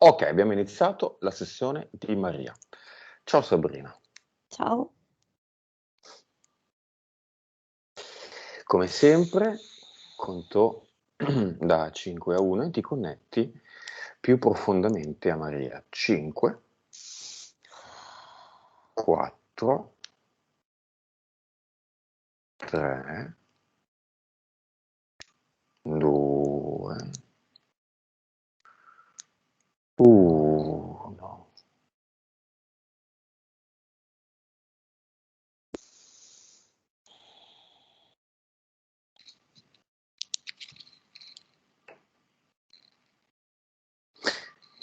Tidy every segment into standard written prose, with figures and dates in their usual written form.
Ok, abbiamo iniziato la sessione di Maria. Ciao Sabrina. Ciao. Come sempre, conto da 5 a 1 e ti connetti più profondamente a Maria. 5, 4, 3, 2, 1.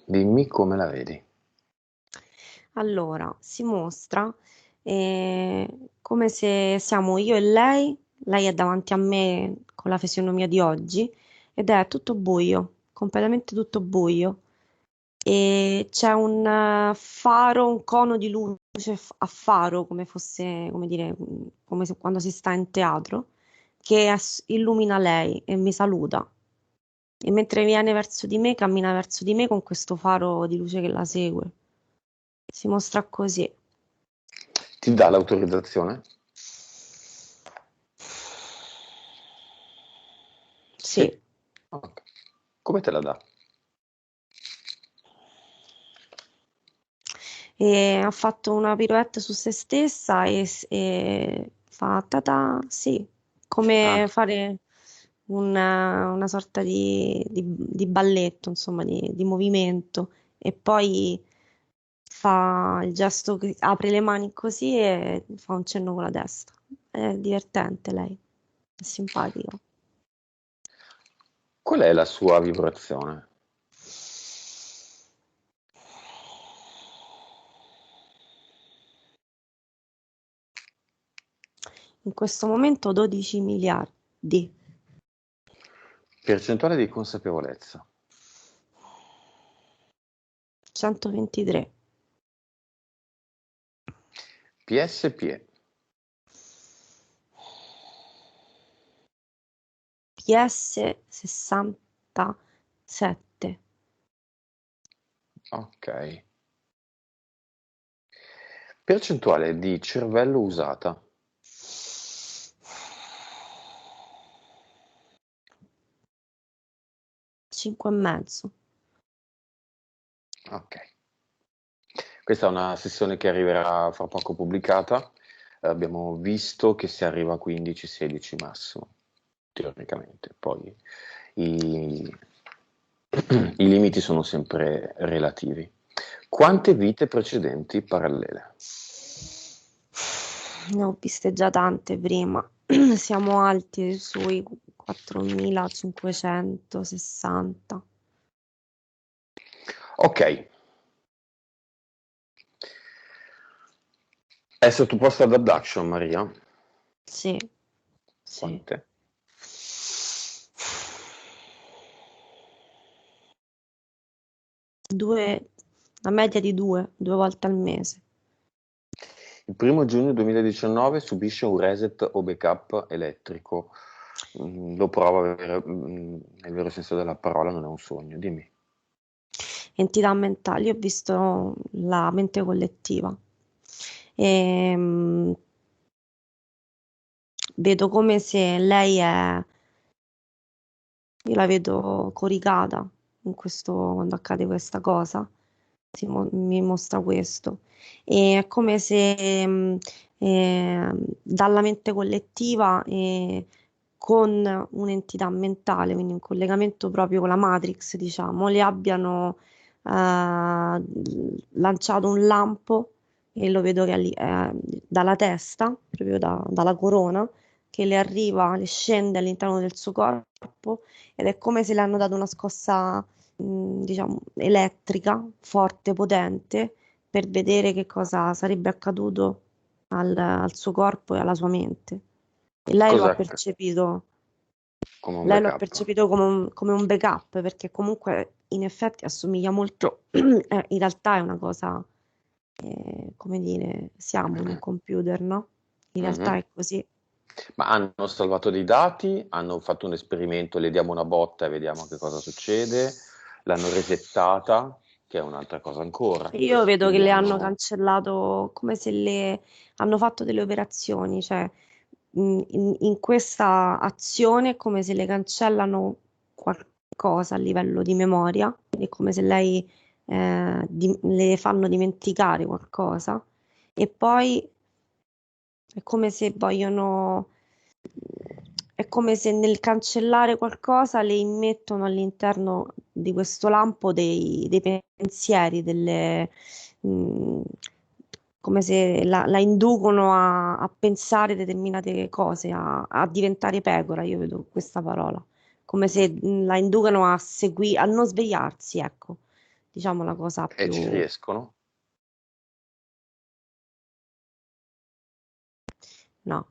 Dimmi come la vedi. Allora, si mostra come se siamo io e lei è davanti a me con la fisionomia di oggi ed è tutto buio, completamente tutto buio. E c'è un faro, un cono di luce a faro, come fosse, come dire, come se quando si sta in teatro, che illumina lei e mi saluta. E mentre viene verso di me, cammina verso di me con questo faro di luce che la segue. Si mostra così. Ti dà l'autorizzazione? Sì. Sì? Ok. Come te la dà? E ha fatto una pirouette su se stessa e fa ta-ta, sì, come Ah, fare una sorta di balletto, insomma, di movimento. E poi fa il gesto che apre le mani così e fa un cenno con la testa. È divertente lei, è simpatica. qual è la sua vibrazione? In questo momento 12 miliardi, Percentuale di consapevolezza. 123, PSP. PS 67. Ok. Percentuale di cervello usata. 5 e mezzo. Ok. Questa è una sessione che arriverà fra poco pubblicata. Abbiamo visto che si arriva a 15-16 massimo, teoricamente. Poi i, i limiti sono sempre relativi. Quante vite precedenti parallele? Ne ho viste già tante prima. Siamo alti sui 4560. Ok, è sottoposta ad abduction, Maria? Sì, sì. Quante? Due, la media di due volte al mese. Il 1° giugno 2019 subisce un reset o backup elettrico. Lo provo a avere, nel vero senso della parola, non è un sogno. Dimmi. Entità mentali, ho visto la mente collettiva. E, vedo come se lei è, io la vedo coricata in questo, quando accade questa cosa, mi mostra questo. E è come se dalla mente collettiva con un'entità mentale, quindi un collegamento proprio con la Matrix, diciamo, le abbiano lanciato un lampo e lo vedo che dalla testa, proprio dalla corona, che le arriva, le scende all'interno del suo corpo ed è come se le hanno dato una scossa, diciamo, elettrica, forte, potente, per vedere che cosa sarebbe accaduto al suo corpo e alla sua mente. E Cos'è come un lei lo ha backup? percepito come un backup, perché comunque in effetti assomiglia molto, in realtà è una cosa, come dire, siamo in un computer, no? In realtà Mhm. è così. Ma hanno salvato dei dati, hanno fatto un esperimento, le diamo una botta e vediamo che cosa succede, l'hanno resettata. che è un'altra cosa ancora. Io vedo che Quindi le hanno hanno... cancellato come se le hanno fatto delle operazioni, cioè in questa azione è come se le cancellano qualcosa a livello di memoria, è come se lei le fanno dimenticare qualcosa e poi è come se vogliono, è come se nel cancellare qualcosa le immettono all'interno di questo lampo dei pensieri, mh, come se la inducono a pensare determinate cose, a diventare pecora, io vedo questa parola, come se la inducano a seguire, a non svegliarsi, ecco, diciamo la cosa E ci più... riescono? No.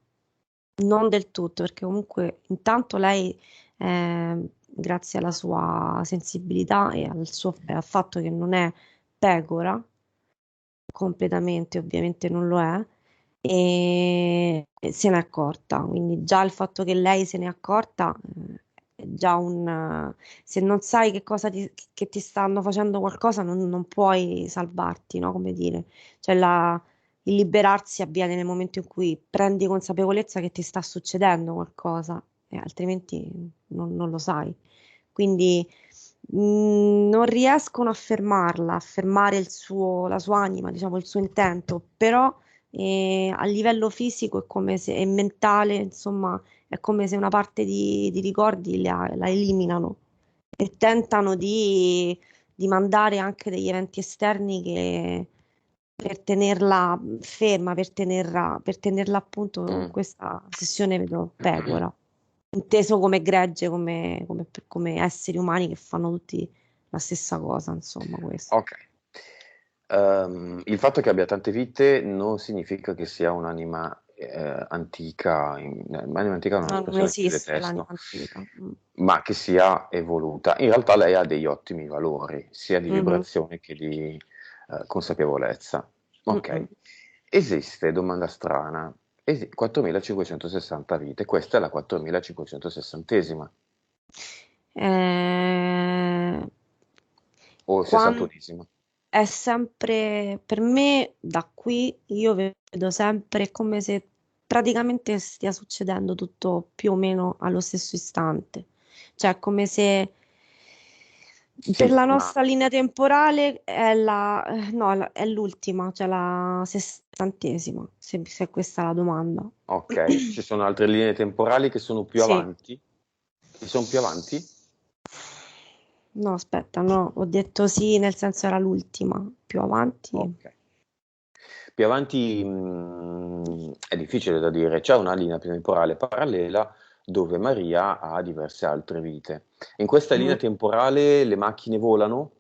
Non del tutto, perché comunque intanto lei, grazie alla sua sensibilità e al fatto che non è pecora, completamente ovviamente non lo è, e se n'è accorta. Quindi già il fatto che lei se n'è accorta è già se non sai che cosa che ti stanno facendo qualcosa, non puoi salvarti, no? Come dire, cioè il liberarsi avviene nel momento in cui prendi consapevolezza che ti sta succedendo qualcosa, e altrimenti non lo sai. Quindi non riescono a fermarla, a fermare la sua anima, diciamo, il suo intento, però a livello fisico è come se, e mentale, insomma, è come se una parte di ricordi la eliminano e tentano di mandare anche degli eventi esterni per tenerla ferma, per tenerla appunto in Mm. questa sessione, vedo pecora, inteso come gregge, come esseri umani che fanno tutti la stessa cosa, insomma, questo. Ok. Il fatto che abbia tante vite non significa che sia un'anima antica, l'anima antica è No, non un'espressione che esiste l'anima detesto, antica. ma che sia evoluta. In realtà lei ha degli ottimi valori, sia di Mhm. vibrazione che di consapevolezza. Ok. Mm-mm. Esiste, domanda strana, 4560 vite, questa è la 4560esima Eh, o quan- 61esima. è sempre, per me, da qui, io vedo sempre come se praticamente stia succedendo tutto più o meno allo stesso istante. Cioè, come se per Sì, la ma nostra linea temporale è no, è l'ultima, cioè la sessantesima, se questa è la domanda. ok, ci sono altre linee temporali che sono più Sì. avanti? Che sono più avanti? No, aspetta, no, ho detto sì, nel senso era l'ultima. Più avanti? Ok. Più avanti è difficile da dire, c'è una linea temporale parallela dove Maria ha diverse altre vite. In questa linea Mm, temporale le macchine volano?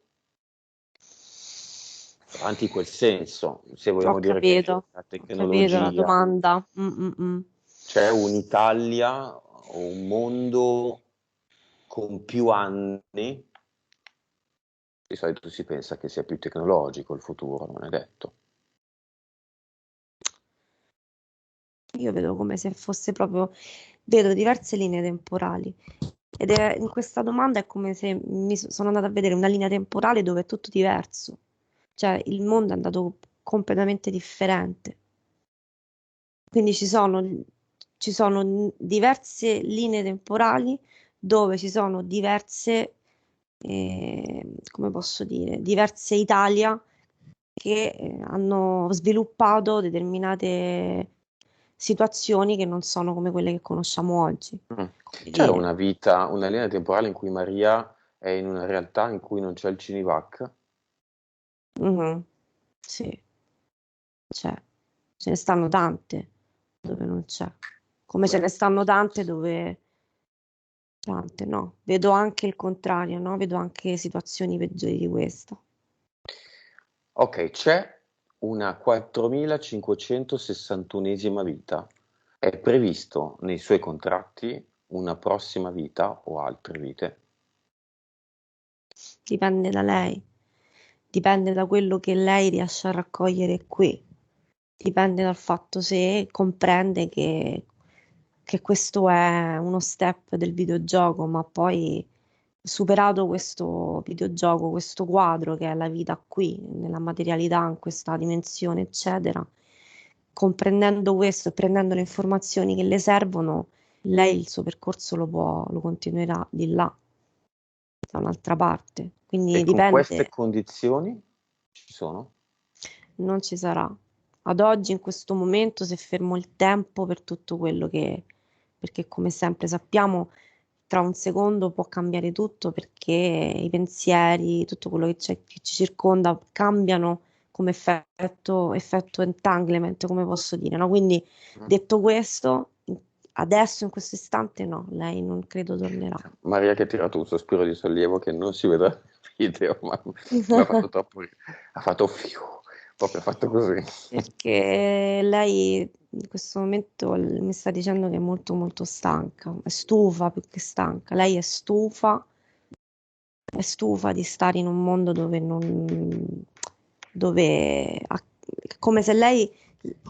Avanti in quel senso, se vogliamo dire che la ho capito la tecnologia, domanda. Mm. c'è un'Italia o un mondo con più anni. Di solito si pensa che sia più tecnologico il futuro, non è detto. Io vedo come se fosse proprio, vedo diverse linee temporali. In questa domanda è come se sono andata a vedere una linea temporale dove è tutto diverso. Cioè il mondo è andato completamente differente. Quindi ci sono diverse linee temporali dove ci sono diverse, come posso dire, diverse Italia che hanno sviluppato determinate situazioni che non sono come quelle che conosciamo oggi. Mm. Come C'è dire, una vita, una linea temporale in cui Maria è in una realtà in cui non c'è il Cinivac? mhm, sì, c'è. Ce ne stanno tante dove non c'è. Come ce Beh, ne stanno tante dove tante, no. Vedo anche il contrario, no? Vedo anche situazioni peggiori di questa. ok, c'è una 4561esima vita. È previsto nei suoi contratti una prossima vita o altre vite? Dipende da lei, dipende da quello che lei riesce a raccogliere qui, dipende dal fatto se comprende che questo è uno step del videogioco, ma poi superato questo videogioco, questo quadro che è la vita qui, nella materialità, in questa dimensione, eccetera, comprendendo questo e prendendo le informazioni che le servono, lei il suo percorso lo continuerà di là, da un'altra parte. Quindi E con queste dipende, condizioni ci sono? non ci sarà. Ad oggi, in questo momento, se fermo il tempo per tutto quello perché come sempre sappiamo, tra un secondo può cambiare tutto perché i pensieri, tutto quello che ci circonda cambiano come effetto entanglement, come posso dire, no? Quindi, Mm. detto questo, adesso, in questo istante, no, lei non credo tornerà. Maria che ha tirato un sospiro di sollievo che non si vedrà nel video, ma mi ha fatto troppo ridere. Ha fatto fiu, proprio ha fatto così. Perché lei in questo momento mi sta dicendo che è molto molto stanca, è stufa più che stanca. Lei è stufa di stare in un mondo dove non, dove, ha- come se lei,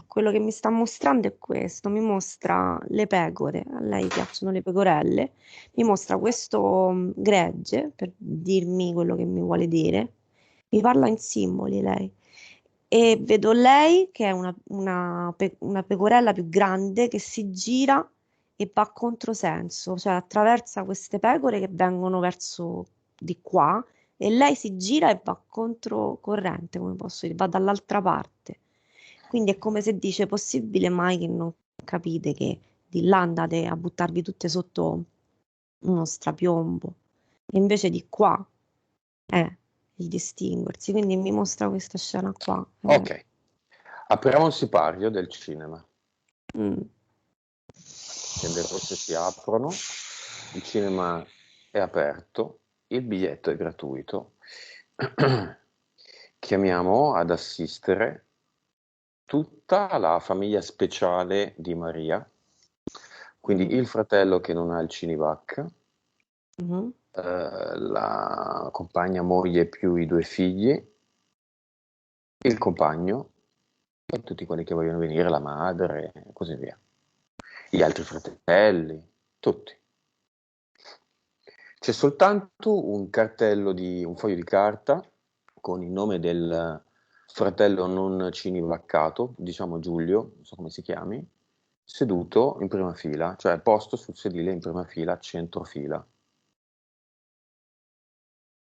quello che mi sta mostrando è questo, mi mostra le pecore, a lei piacciono le pecorelle, mi mostra questo gregge per dirmi quello che mi vuole dire, mi parla in simboli lei. E vedo lei che è una pecorella più grande che si gira e va a controsenso, cioè attraversa queste pecore che vengono verso di qua e lei si gira e va controcorrente, come posso dire, va dall'altra parte. Quindi è come se dice: possibile mai che non capite che di là andate a buttarvi tutte sotto uno strapiombo? E invece di qua è il distinguersi. Quindi mi mostra questa scena qua. Ok, apriamo il sipario del cinema. Mm, Tende rosse si aprono, il cinema è aperto, il biglietto è gratuito. Chiamiamo ad assistere tutta la famiglia speciale di Maria, quindi mhm, il fratello che non ha il Cinivac, mhm. la compagna moglie più i due figli, il compagno e tutti quelli che vogliono venire, la madre e così via. Gli altri fratelli, tutti. C'è soltanto un cartello un foglio di carta con il nome del fratello non cinivaccato, diciamo Giulio, non so come si chiami, seduto in prima fila, cioè posto sul sedile in prima fila, centrofila.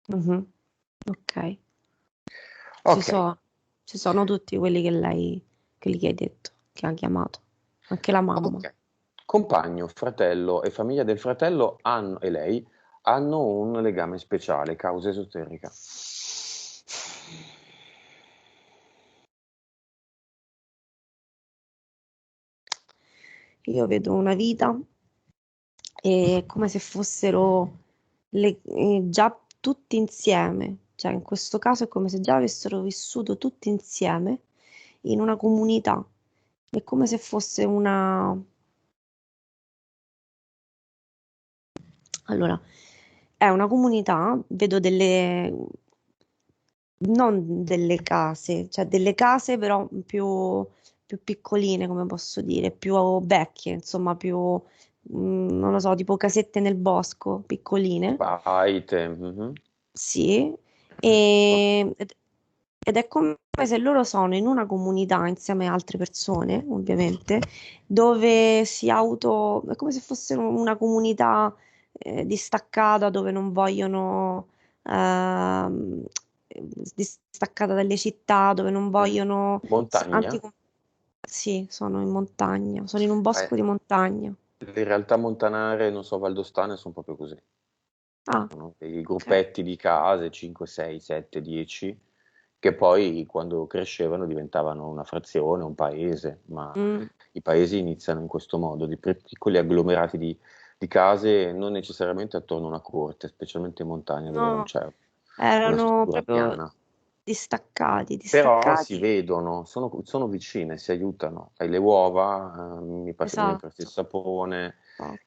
Mhm. Ok, ci Ok, sono, ci sono tutti quelli che hai detto, che ha chiamato, anche la mamma. ok. Compagno, fratello e famiglia del fratello e lei hanno un legame speciale, causa esoterica. Io vedo una vita e come se fossero già tutti insieme, cioè in questo caso è come se già avessero vissuto tutti insieme in una comunità, è come se fosse allora, è una comunità, vedo non delle case, cioè delle case però più piccoline, come posso dire, più vecchie, insomma, non lo so, tipo casette nel bosco, piccoline. Baite. Mhm. Sì, Ok. ed è come se loro sono in una comunità insieme a altre persone, ovviamente, dove è come se fossero una comunità distaccata dove non vogliono, ehm, distaccata dalle città, dove non Mm. vogliono, Montagna? sì, sono in montagna, sono in un bosco di montagna. Le realtà montanare, non so, valdostane sono proprio così. Ah, Sono dei ok. gruppetti di case, 5, 6, 7, 10, che poi quando crescevano diventavano una frazione, un paese, ma Mm, i paesi iniziano in questo modo, di piccoli agglomerati di case, non necessariamente attorno a una corte, specialmente in montagna dove non no, c'è una erano struttura proprio piana. distaccati, Però si distaccati. vedono, sono vicine, si aiutano. Hai le uova, mi presti il Esatto, sapone,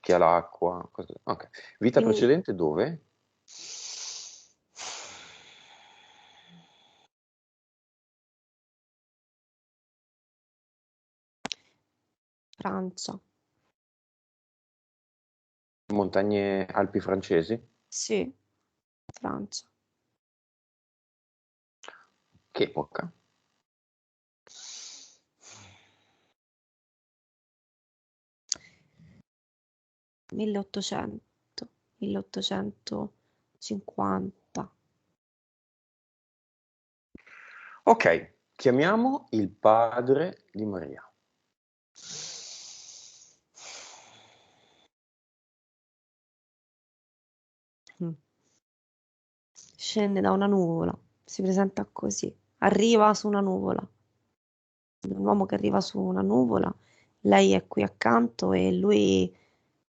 chi ha esatto. l'acqua. Ok. Vita Quindi precedente dove? Francia, Montagne Alpi francesi? sì, Francia. Che epoca? 1800, 1850. Ok, chiamiamo il padre di Maria. Mm. Scende da una nuvola, si presenta così, arriva su una nuvola. Un uomo che arriva su una nuvola, lei è qui accanto e lui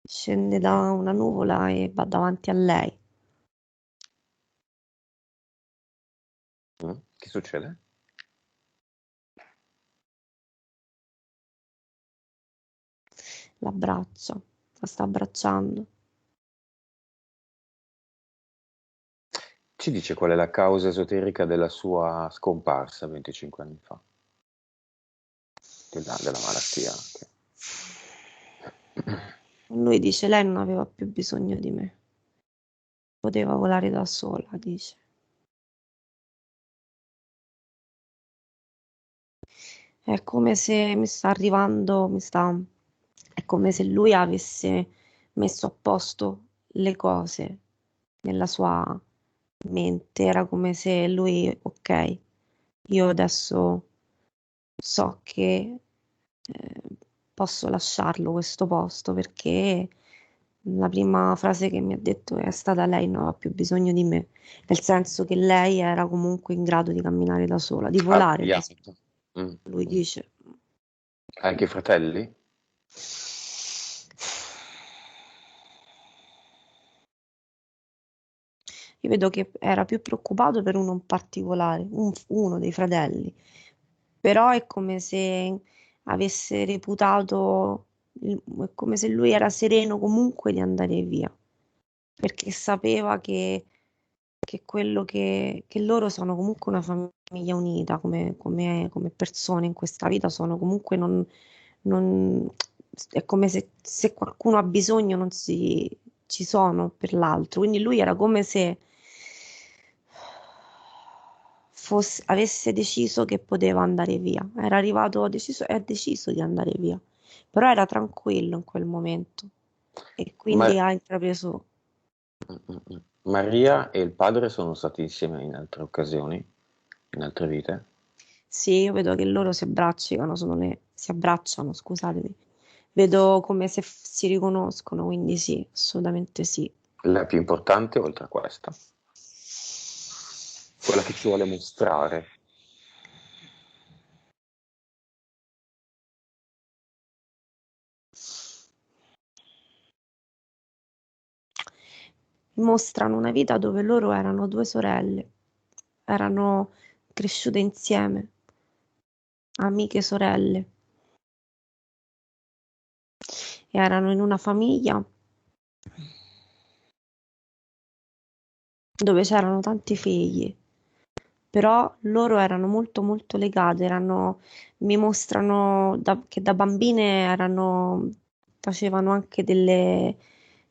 scende da una nuvola e va davanti a lei. Che succede? L'abbraccia, la sta abbracciando. Ci dice qual è la causa esoterica della sua scomparsa 25 anni fa, della malattia anche. Lui dice, lei non aveva più bisogno di me, poteva volare da sola, dice. È come se mi sta arrivando, è come se lui avesse messo a posto le cose nella sua mente. Era come se lui, ok, io adesso so che posso lasciarlo questo posto perché la prima frase che mi ha detto è stata lei non ha più bisogno di me, nel senso che lei era comunque in grado di camminare da sola, di Ha volare da sola. pianto. Mm, Lui mm. dice. Ha anche fratelli? Io vedo che era più preoccupato per uno in particolare, uno dei fratelli, però è come se avesse reputato, è come se lui era sereno comunque di andare via, perché sapeva che quello che loro sono comunque una famiglia unita, come persone in questa vita, sono comunque non- è come se qualcuno ha bisogno non ci sono per l'altro. Quindi lui era come se avesse deciso che poteva andare via. Era arrivato, ha deciso di andare via, però era tranquillo in quel momento e quindi Ma- ha intrapreso. Maria e il padre sono stati insieme in altre occasioni, in altre vite? Sì, io vedo che loro si abbracciano, scusatemi. Vedo come se si riconoscono, quindi sì, assolutamente sì. La più importante oltre a questa? Quella che ci vuole mostrare. Mostrano una vita dove loro erano due sorelle, erano cresciute insieme, amiche sorelle, erano in una famiglia dove c'erano tanti figli, però loro erano molto molto legate, mi mostrano che da bambine facevano anche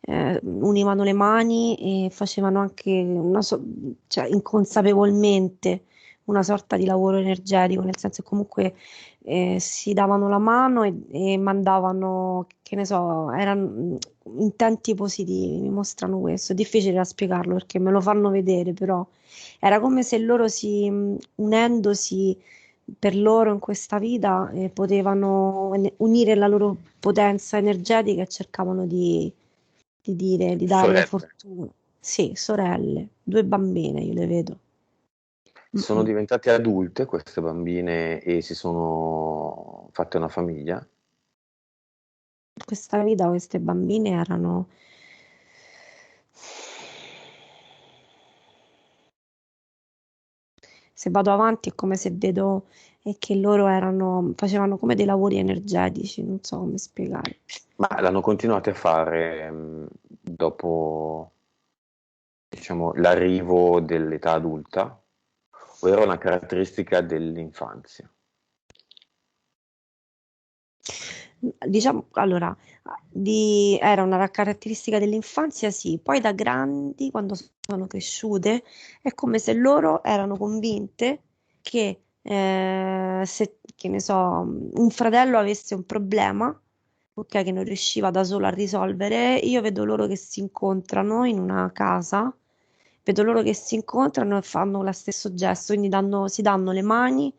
univano le mani e facevano anche cioè, inconsapevolmente una sorta di lavoro energetico, nel senso che comunque si davano la mano e mandavano, che ne so, erano intenti positivi, mi mostrano questo. È difficile da spiegarlo perché me lo fanno vedere, però era come se loro unendosi per loro in questa vita, potevano unire la loro potenza energetica e cercavano di dare Sorelle. fortuna. Sì, sorelle, due bambine io le vedo. Sono Mm-mm. diventate adulte queste bambine e si sono fatte una famiglia? In questa vita queste bambine erano. Se vado avanti è come se vedo che loro facevano come dei lavori energetici, non so come spiegare. Ma l'hanno continuate a fare dopo, diciamo, l'arrivo dell'età adulta o era una caratteristica dell'infanzia? Diciamo, allora, era una caratteristica dell'infanzia, sì, poi da grandi, quando sono cresciute, è come se loro erano convinte che se, che ne so, un fratello avesse un problema, ok, che non riusciva da solo a risolvere, io vedo loro che si incontrano in una casa, vedo loro che si incontrano e fanno lo stesso gesto, quindi si danno le mani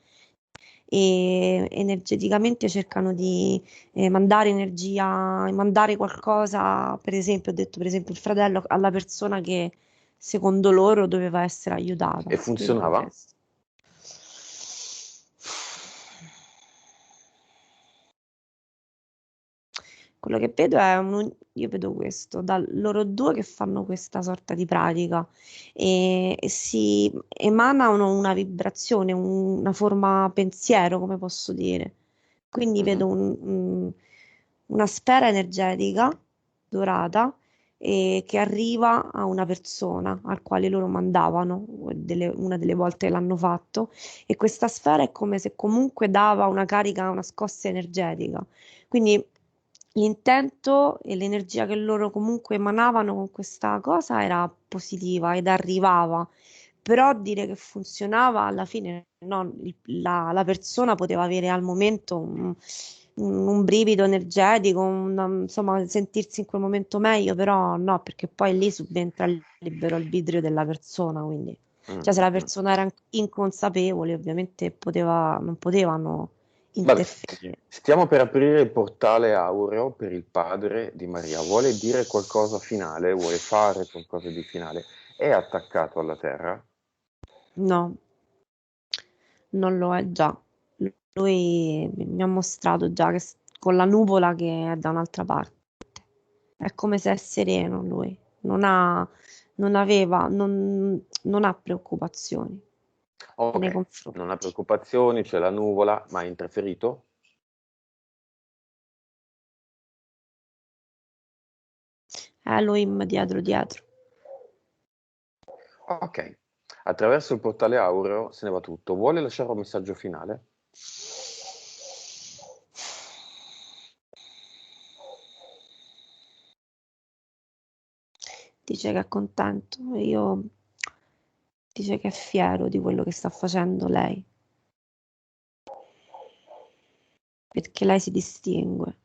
e energeticamente cercano di mandare energia, mandare qualcosa, per esempio, ho detto per esempio il fratello alla persona che secondo loro doveva essere aiutata. E Io vedo funzionava? questo. Quello che vedo è io vedo questo, da loro due che fanno questa sorta di pratica e si emanano una vibrazione, una forma pensiero, come posso dire. Quindi vedo Mhm. una sfera energetica dorata che arriva a una persona al quale loro mandavano, una delle volte l'hanno fatto, e questa sfera è come se comunque dava una carica, una scossa energetica. Quindi l'intento e l'energia che loro comunque emanavano con questa cosa era positiva ed arrivava, però dire che funzionava alla fine no, la persona poteva avere al momento un brivido energetico, insomma sentirsi in quel momento meglio, però no, perché poi lì subentra il libero arbitrio della persona, quindi Mm, cioè se mm, la mm. persona era inconsapevole ovviamente non potevano Vabbè, interferire. stiamo per aprire il portale aureo per il padre di Maria. Vuole dire qualcosa finale? Vuole fare qualcosa di finale? È attaccato alla terra? No, non lo è già. Lui mi ha mostrato già che con la nuvola che è da un'altra parte. È come se è sereno lui. Non ha preoccupazioni nei Ok, non ha confronti. preoccupazioni, c'è la nuvola, ma è interferito? È Elohim dietro dietro. Ok, attraverso il portale aureo se ne va tutto. Vuole lasciare un messaggio finale? Dice che è contento. Dice che è fiero di quello che sta facendo lei, perché lei si distingue.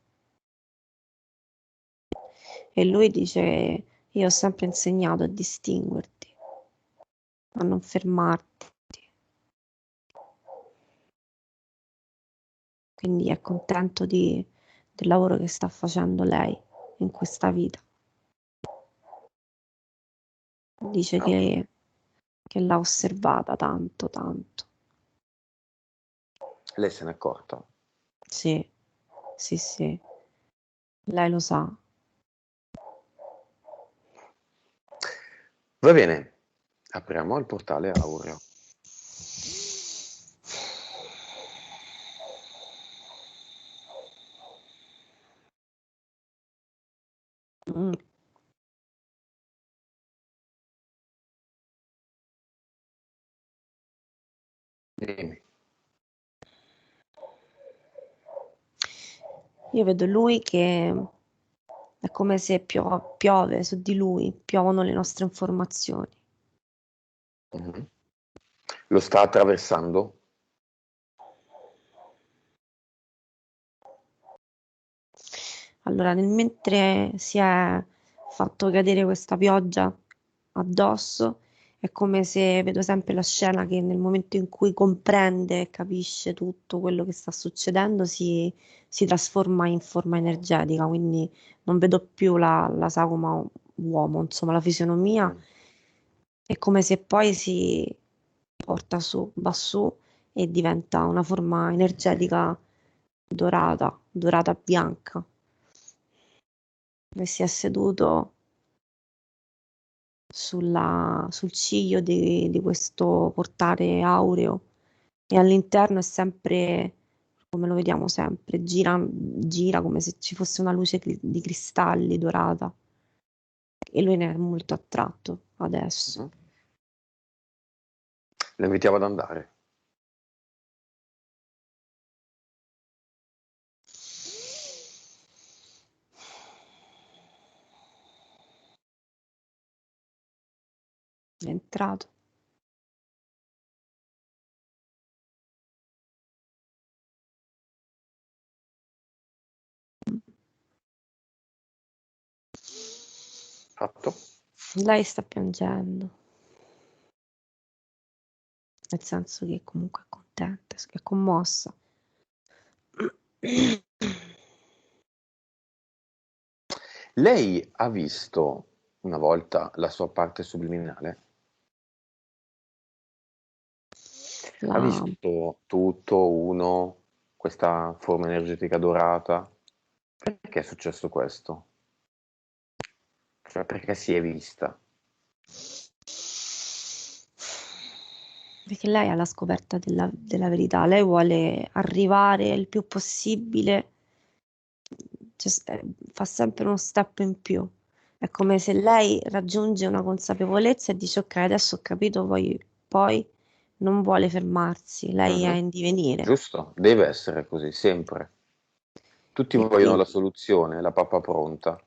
E lui dice: Io ho sempre insegnato a distinguerti, a non fermarti. Quindi è contento del lavoro che sta facendo lei in questa vita. Dice Ok, che l'ha osservata tanto, tanto. lei se n'è accorta. Sì, sì, sì, lei lo sa. Va bene, apriamo il portale aureo. Mm. Dimmi. Io vedo lui che è come se piove su di lui, piovono le nostre informazioni. Mhm. Lo sta attraversando? Allora, nel mentre si è fatto cadere questa pioggia addosso, è come se vedo sempre la scena che nel momento in cui comprende e capisce tutto quello che sta succedendo, si trasforma in forma energetica, quindi non vedo più la sagoma uomo, insomma, la fisionomia, Mm. è come se poi si porta su, va su e diventa una forma energetica dorata, dorata bianca e si è seduto sul ciglio di questo portale aureo e all'interno è sempre, come lo vediamo sempre, gira come se ci fosse una luce di cristalli dorata e lui ne è molto attratto adesso. Mhm. Lo invitiamo ad andare. È entrato. Fatto? Lei sta piangendo, nel senso che comunque è contenta, è commossa. Lei ha visto una volta la sua parte subliminale? Ha La- visto tutto, uno, questa forma energetica dorata? Perché è successo questo? Cioè, perché si è vista? Perché lei è alla scoperta della verità, lei vuole arrivare il più possibile, cioè, fa sempre uno step in più. È come se lei raggiunge una consapevolezza e dice ok, adesso ho capito, poi non vuole fermarsi, lei è Mhm. in divenire. Giusto, deve essere così, sempre. Tutti E vogliono la quindi soluzione, la pappa pronta.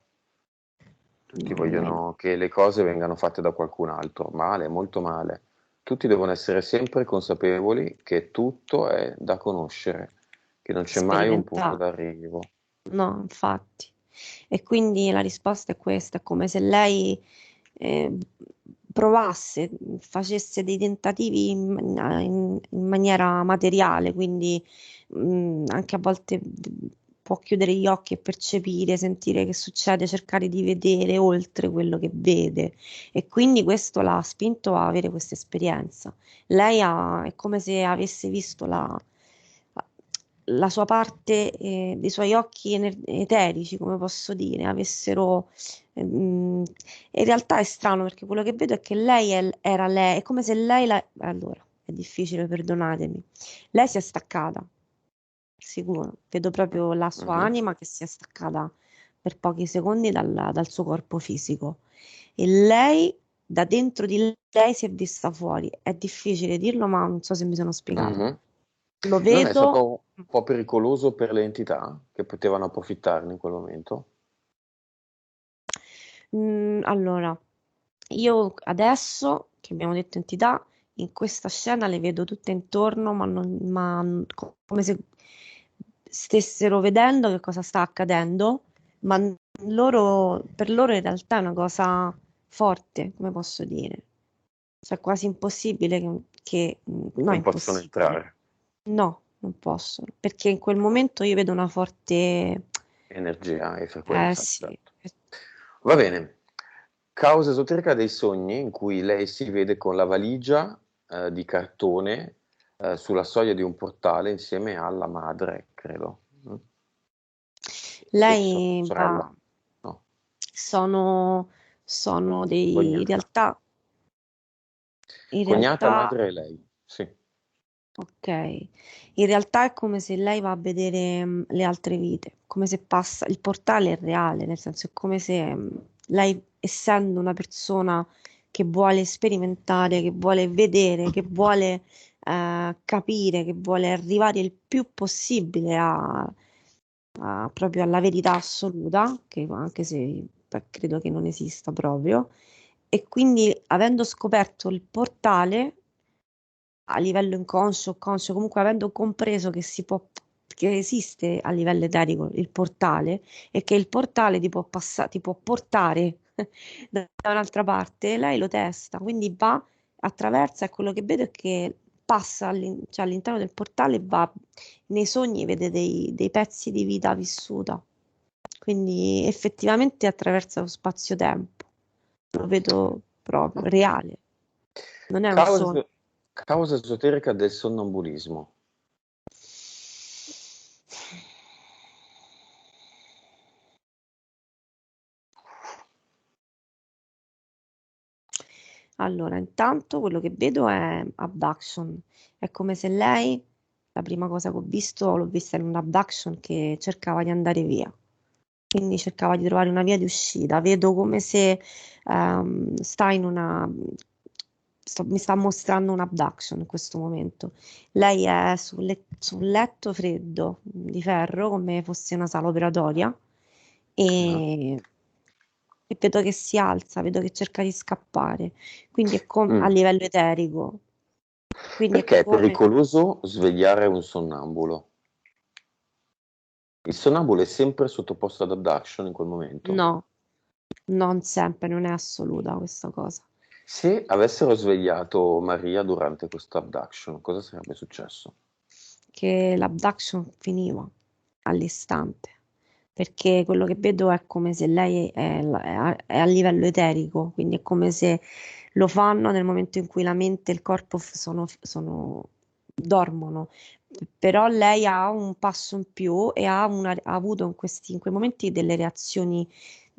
Tutti no, lei no. vogliono che le cose vengano fatte da qualcun altro. Male, molto male. Tutti devono essere sempre consapevoli che tutto è da conoscere, che non c'è mai un punto Sperimentare. d'arrivo. No, infatti. E quindi la risposta è questa, è come se lei eh, provasse, facesse dei tentativi in maniera materiale, quindi anche a volte può chiudere gli occhi e percepire, sentire che succede, cercare di vedere oltre quello che vede. E quindi questo l'ha spinto a avere questa esperienza. È come se avesse visto la sua parte dei suoi occhi eterici, come posso dire, avessero... in realtà è strano perché quello che vedo è che era lei, è come se lei la... Allora, è difficile, perdonatemi. Lei si è staccata, sicuro. Vedo proprio la sua Mhm. anima che si è staccata per pochi secondi dal suo corpo fisico. E lei, da dentro di lei, si è vista fuori. È difficile dirlo, ma non so se mi sono spiegata. Mhm. Lo Non è stato vedo. un po' pericoloso per le entità che potevano approfittarne in quel momento? Allora, io adesso che abbiamo detto entità, in questa scena le vedo tutte intorno, come se stessero vedendo che cosa sta accadendo, ma per loro in realtà è una cosa forte, come posso dire. Cioè, quasi impossibile no, Non possono impossibile. entrare. No, non posso, perché in quel momento io vedo una forte... Energia e frequenza, Sì. certo. Va bene. Causa esoterica dei sogni in cui lei si vede con la valigia di cartone sulla soglia di un portale insieme alla madre, credo. Mm? Sì, Lei sorella. va, No, sono, in cognata. realtà, Cognata, madre e lei. Sì. ok, in realtà è come se lei va a vedere le altre vite, come se passa, il portale è reale, nel senso è come se lei, essendo una persona che vuole sperimentare, che vuole vedere, che vuole capire, che vuole arrivare il più possibile proprio alla verità assoluta, che anche se credo che non esista proprio, e quindi avendo scoperto il portale a livello inconscio o conscio, comunque avendo compreso che esiste a livello eterico il portale e che il portale ti può portare da un'altra parte, lei lo testa, quindi va, attraversa e quello che vedo è che passa cioè all'interno del portale e va nei sogni, vede dei pezzi di vita vissuta, quindi effettivamente attraversa lo spazio-tempo, lo vedo proprio Ok. reale, non è un sogno. Causa, causa esoterica del sonnambulismo. Allora, intanto quello che vedo è abduction. È come se lei, la prima cosa che ho visto, l'ho vista in un abduction che cercava di andare via. Quindi cercava di trovare una via di uscita. Vedo come se sta in una... mi sta mostrando un abduction in questo momento. Lei è su un letto freddo di ferro, come fosse una sala operatoria, Mhm. e e vedo che si alza, vedo che cerca di scappare, quindi è a Mm. livello eterico, quindi è Perché è come, pericoloso svegliare un sonnambulo? Il sonnambulo è sempre sottoposto ad abduction in quel momento? no, non sempre, non è assoluta questa cosa, Se avessero svegliato Maria durante questa abduction, cosa sarebbe successo? che l'abduction finiva all'istante, perché quello che vedo è come se lei è a livello eterico, quindi è come se lo fanno nel momento in cui la mente e il corpo dormono, però lei ha un passo in più e ha avuto in quei momenti delle reazioni,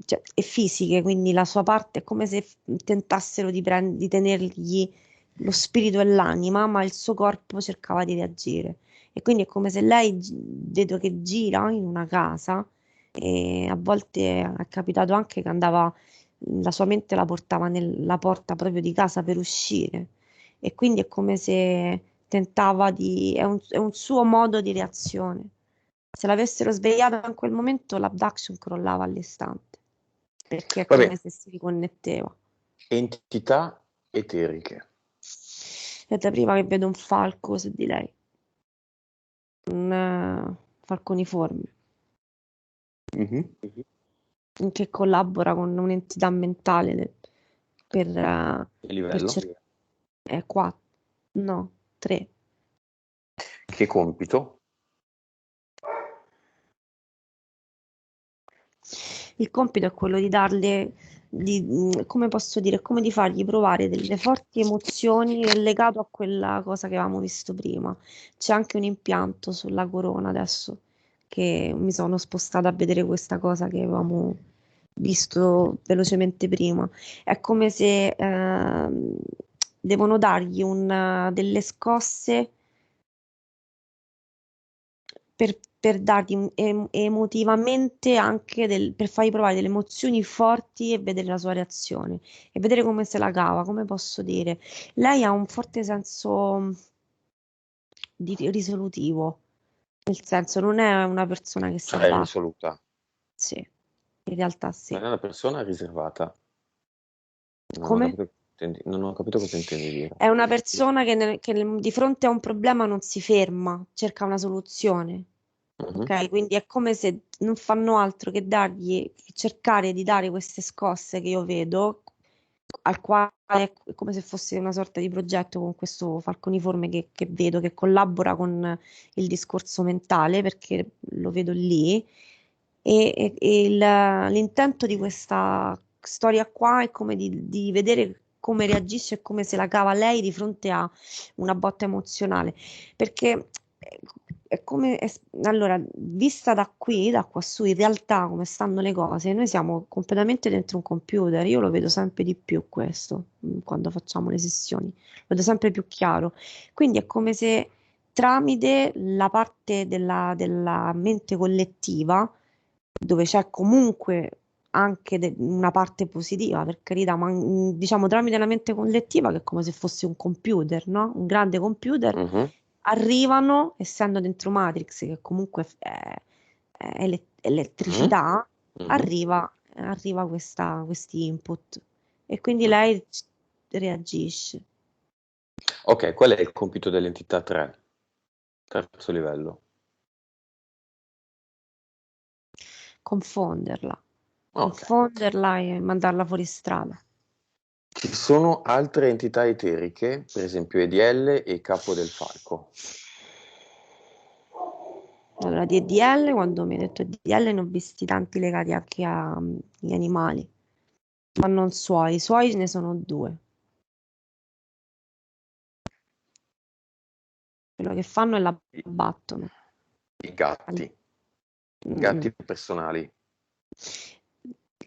cioè, e fisiche, quindi la sua parte è come se tentassero di tenergli lo spirito e l'anima, ma il suo corpo cercava di reagire. E quindi è come se lei vedo che gira in una casa e a volte è capitato anche che andava, la sua mente la portava nella porta proprio di casa per uscire. E quindi è come se tentava è un suo modo di reazione. Se l'avessero svegliata in quel momento, l'abduction crollava all'istante, perché è come Vabbè, se si riconnetteva. entità eteriche. È da prima che vedo un falco su di lei, un falco uniforme, Mhm. che collabora con un'entità mentale per, Che per livello? cercare. Quattro, no, tre. Che compito? Il compito è quello di darle, come posso dire, come di fargli provare delle forti emozioni legato a quella cosa che avevamo visto prima. C'è anche un impianto sulla corona adesso che mi sono spostata a vedere questa cosa che avevamo visto velocemente prima. È come se devono dargli delle scosse per dargli emotivamente anche per fargli provare delle emozioni forti e vedere la sua reazione e vedere come se la cava, come posso dire. Lei ha un forte senso di risolutivo, nel senso non è una persona che si Cioè, è abbatte, risoluta. sì, in realtà Non sì. è una persona riservata. Non ho Come? capito, non ho capito cosa intendi dire. È una persona di fronte a un problema non si ferma, cerca una soluzione. Mhm. Ok, quindi è come se non fanno altro che che cercare di dare queste scosse che io vedo, al quale è come se fosse una sorta di progetto con questo falconiforme che vedo, che collabora con il discorso mentale, perché lo vedo lì. L'intento di questa storia qua è come di vedere come reagisce e come se la cava lei di fronte a una botta emozionale, perché è come, allora, vista da qui, da quassù, in realtà come stanno le cose, noi siamo completamente dentro un computer, io lo vedo sempre di più questo, quando facciamo le sessioni, lo vedo sempre più chiaro, quindi è come se tramite la parte della mente collettiva, dove c'è comunque anche una parte positiva, per carità, ma diciamo tramite la mente collettiva che è come se fosse un computer, no? Un grande computer, Mhm. arrivano, essendo dentro Matrix, che comunque è Mhm. elettricità, Mhm. arriva questi input e quindi Mhm. lei reagisce. Ok, qual è il compito dell'entità 3? Terzo livello. Confonderla, Ok. confonderla e mandarla fuori strada. Ci sono altre entità eteriche, per esempio EDL e Capo del Falco. Allora, di EDL, quando mi hai detto EDL, ne ho visti tanti legati anche agli animali, ma non suoi, i suoi ne sono due. Quello che fanno è la I, battono. i gatti, Mm. gatti personali.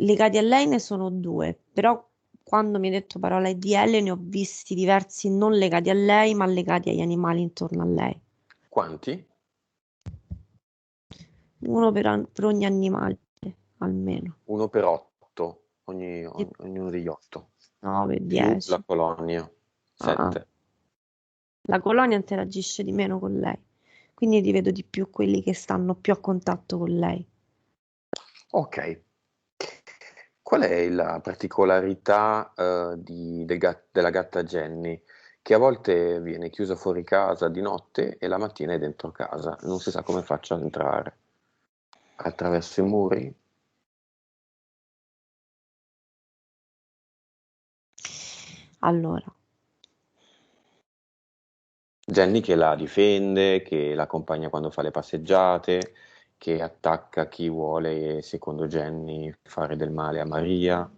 Legati a lei ne sono due, però quando mi hai detto parola EDL ne ho visti diversi non legati a lei, ma legati agli animali intorno a lei. Quanti? Uno per ogni animale, almeno. Uno per 8, Sì, ognuno degli 8, 9, più la 10. colonia, Ah, ah. 7. La colonia interagisce di meno con lei, quindi li vedo di più quelli che stanno più a contatto con lei. Ok. Qual è la particolarità della gatta Jenny? Che a volte viene chiusa fuori casa di notte e la mattina è dentro casa, non si sa come faccia ad entrare. Attraverso i muri? Allora, Jenny che la difende, che la accompagna quando fa le passeggiate, che attacca chi vuole, secondo Jenny, fare del male a Maria.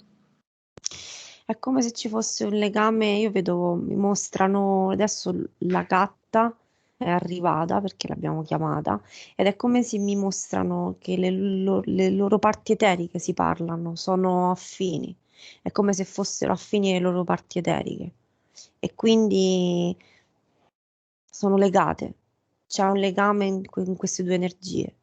è come se ci fosse un legame, io vedo, mi mostrano adesso la gatta è arrivata perché l'abbiamo chiamata ed è come se mi mostrano che le loro parti eteriche si parlano, sono affini, è come se fossero affini le loro parti eteriche e quindi sono legate, c'è un legame in queste due energie.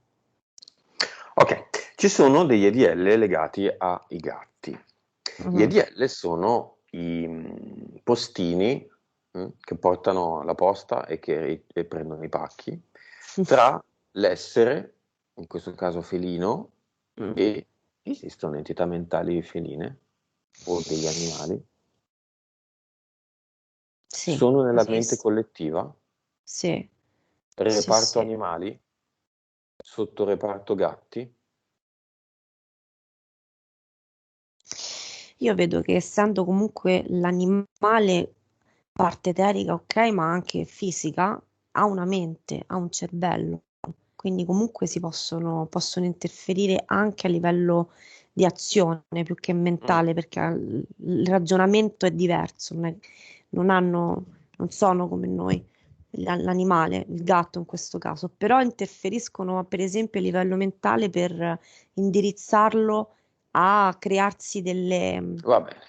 Ok, ci sono degli EDL legati ai gatti. Gli Mhm. EDL sono i postini che portano la posta e prendono i pacchi tra l'essere, in questo caso felino, Mm. e esistono entità mentali feline o degli animali. Sì, Sono nella mente esiste. collettiva, Sì, sì, reparto sì. animali, sottoreparto gatti. Io vedo che essendo comunque l'animale parte eterica, ok, ma anche fisica, ha una mente, ha un cervello, quindi comunque possono interferire anche a livello di azione più che Mm. mentale, perché il ragionamento è diverso, non hanno, non sono come noi, l'animale, il gatto in questo caso, però interferiscono per esempio a livello mentale per indirizzarlo a crearsi Va bene,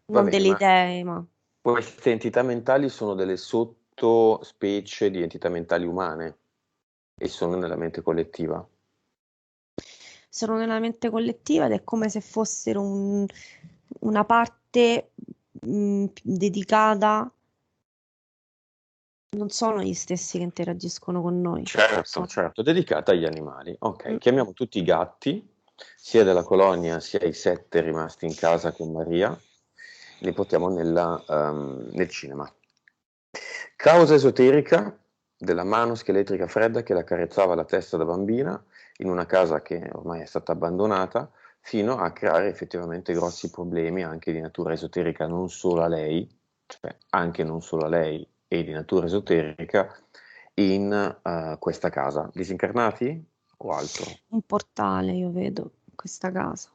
va non bene, delle ma idee, ma queste entità mentali sono delle sottospecie di entità mentali umane e sono nella mente collettiva. sono nella mente collettiva ed è come se fossero una parte dedicata, non sono gli stessi che interagiscono con noi. Certo, Sono- certo, dedicata agli animali. Ok, mm, chiamiamo tutti i gatti, sia della colonia sia i 7 rimasti in casa con Maria, li portiamo nel cinema. Causa esoterica della mano scheletrica fredda che la carezzava la testa da bambina in una casa che ormai è stata abbandonata, fino a creare effettivamente grossi problemi anche di natura esoterica, non solo a lei, cioè anche non solo a lei e di natura esoterica, in questa casa. Disincarnati o altro? un portale, io vedo in questa casa.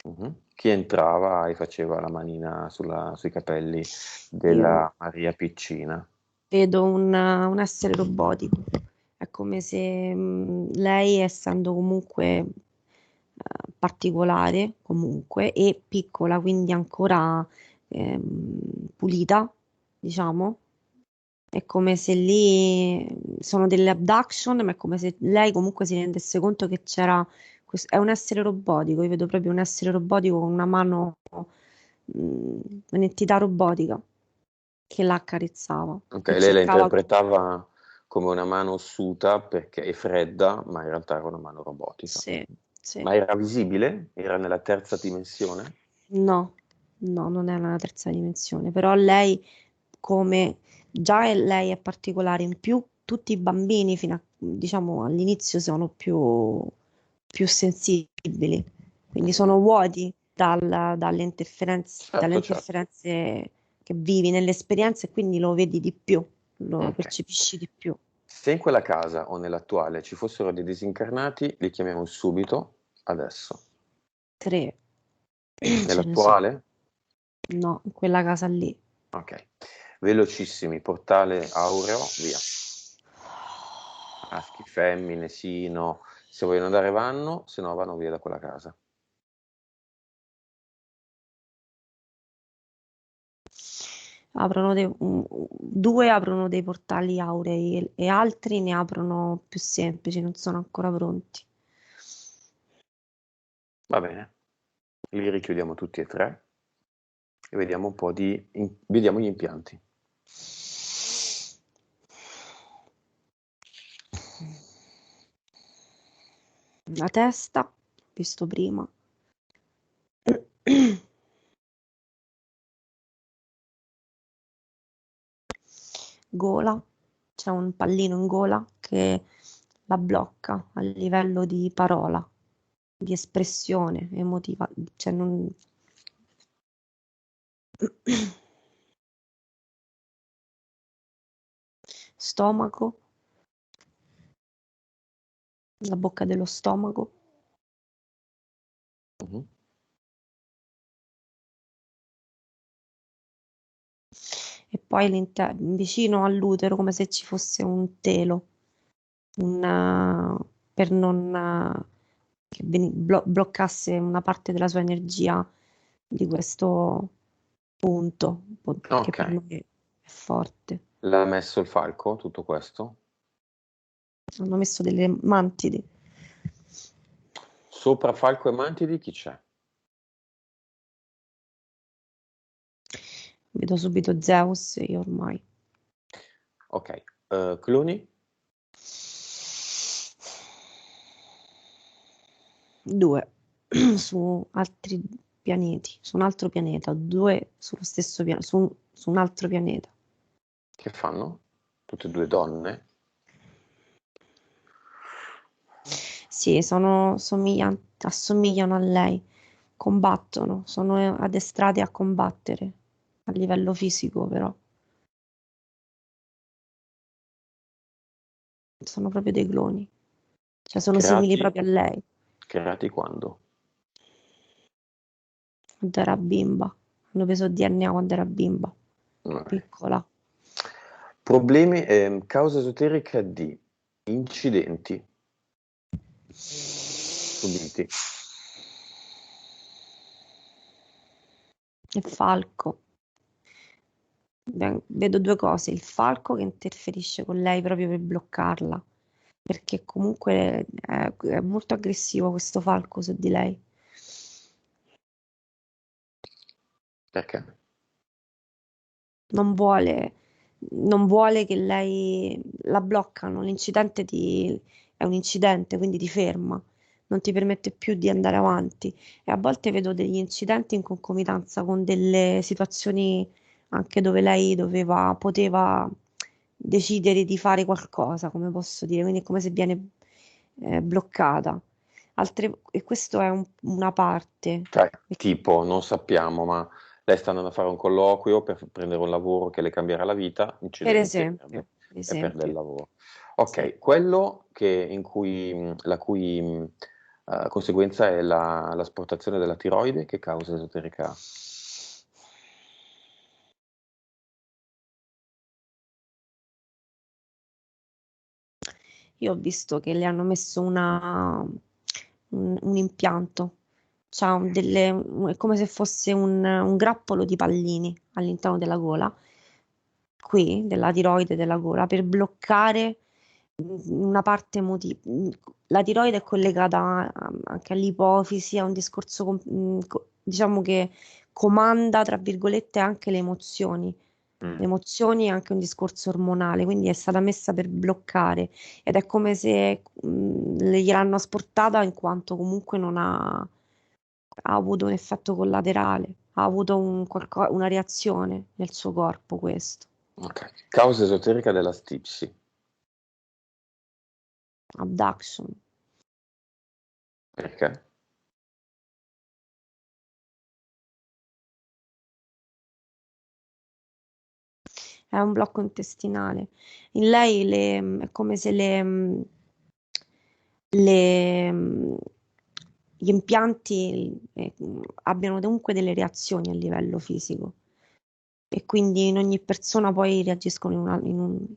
Mhm. Chi entrava e faceva la manina sui capelli Io della Maria Piccina. vedo un essere robotico. È come se lei, essendo comunque particolare, comunque, e piccola, quindi ancora pulita, diciamo, è come se lì sono delle abduction, ma è come se lei comunque si rendesse conto che c'era è un essere robotico. Io vedo proprio un essere robotico con una mano, un'entità robotica che la accarezzava Ok, e lei la cercava. interpretava come una mano ossuta perché è fredda, ma in realtà era una mano robotica. Sì, sì. Ma era visibile? Era nella terza dimensione? No, no, non è una terza dimensione, però lei come già lei è particolare, in più tutti i bambini fino a, diciamo, all'inizio sono più sensibili, quindi Mhm. sono vuoti dalle Certo, certo. interferenze che vivi nell'esperienza e quindi lo vedi di più, lo Ok. percepisci di più. Se in quella casa o nell'attuale ci fossero dei disincarnati, li chiamiamo subito, adesso. Tre ce ne sono, Nell'attuale? no, in quella casa lì. Ok. Velocissimi, portale aureo, via. Maschi, femmine, sì, no. Se vogliono andare vanno, se no vanno via da quella casa. Due aprono dei portali aurei e altri ne aprono più semplici, non sono ancora pronti. Va bene, li richiudiamo tutti e tre e vediamo un po' vediamo gli impianti. La testa, visto prima. Gola, c'è un pallino in gola che la blocca a livello di parola, di espressione emotiva, cioè non... Stomaco, la bocca dello stomaco. Mhm. E poi vicino all'utero come se ci fosse un telo, per non che bloccasse una parte della sua energia di questo punto, che Ok, per noi è forte. l'ha messo il falco, tutto questo? Hanno messo delle mantidi. Sopra falco e mantidi chi c'è? Vedo subito Zeus, io ormai. Ok, cloni? Due su altri pianeti, su un altro pianeta, due sullo stesso pianeta, su un altro pianeta. Che fanno? Tutte e due donne? Sì, assomigliano a lei, combattono, sono addestrati a combattere a livello fisico, però sono proprio dei cloni, cioè sono simili Creati, proprio a lei, creati quando? quando era bimba. Hanno preso DNA quando era bimba, Ok. piccola. Problemi, causa esoterica di incidenti subiti. Il falco. Vedo due cose, il falco che interferisce con lei proprio per bloccarla, perché comunque è molto aggressivo questo falco su di lei. Perché? Non vuole, non vuole che lei la bloccano. È un incidente, quindi ti ferma, non ti permette più di andare avanti. E a volte vedo degli incidenti in concomitanza con delle situazioni anche dove lei poteva decidere di fare qualcosa, come posso dire, quindi è come se viene bloccata. E questo è una parte. Cioè, tipo, non sappiamo, ma lei sta andando a fare un colloquio per prendere un lavoro che le cambierà la vita, Per incidente, esempio, per e perde il esempio, lavoro. sì. Ok, quello la cui conseguenza è l'asportazione della tiroide, che causa esoterica ha? Io ho visto che le hanno messo un impianto, è come se fosse un grappolo di pallini all'interno della gola, qui, della tiroide della gola, per bloccare una parte emotiva. La tiroide è collegata anche all'ipofisi, a un discorso, diciamo che comanda, tra virgolette, anche le emozioni. Le Mm. emozioni è anche un discorso ormonale, quindi è stata messa per bloccare ed è come se gliel'hanno asportata in quanto comunque non ha, ha avuto un effetto collaterale, ha avuto una reazione nel suo corpo questo. Ok, causa esoterica della stipsi, Abduction. perché? È un blocco intestinale. In lei è come se le- gli impianti abbiano comunque delle reazioni a livello fisico e quindi in ogni persona poi reagiscono in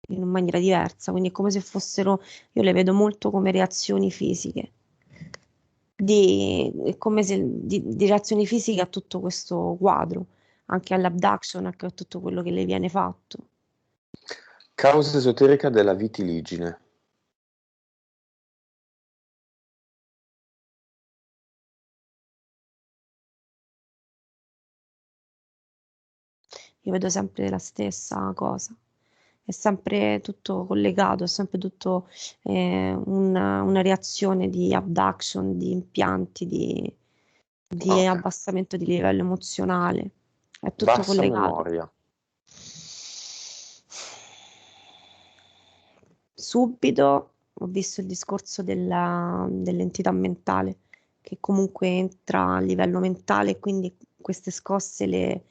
una maniera diversa, quindi è come se fossero, io le vedo molto come reazioni fisiche, è come se di reazioni fisiche a tutto questo quadro, anche all'abduction, anche a tutto quello che le viene fatto. Causa esoterica della vitiligine, Io vedo sempre la stessa cosa. è sempre tutto collegato, è sempre tutto una reazione di abduction, di impianti, di Ok, abbassamento di livello emozionale, è tutto bassa collegato. memoria. Subito ho visto il discorso dell'entità mentale, che comunque entra a livello mentale, e quindi queste scosse le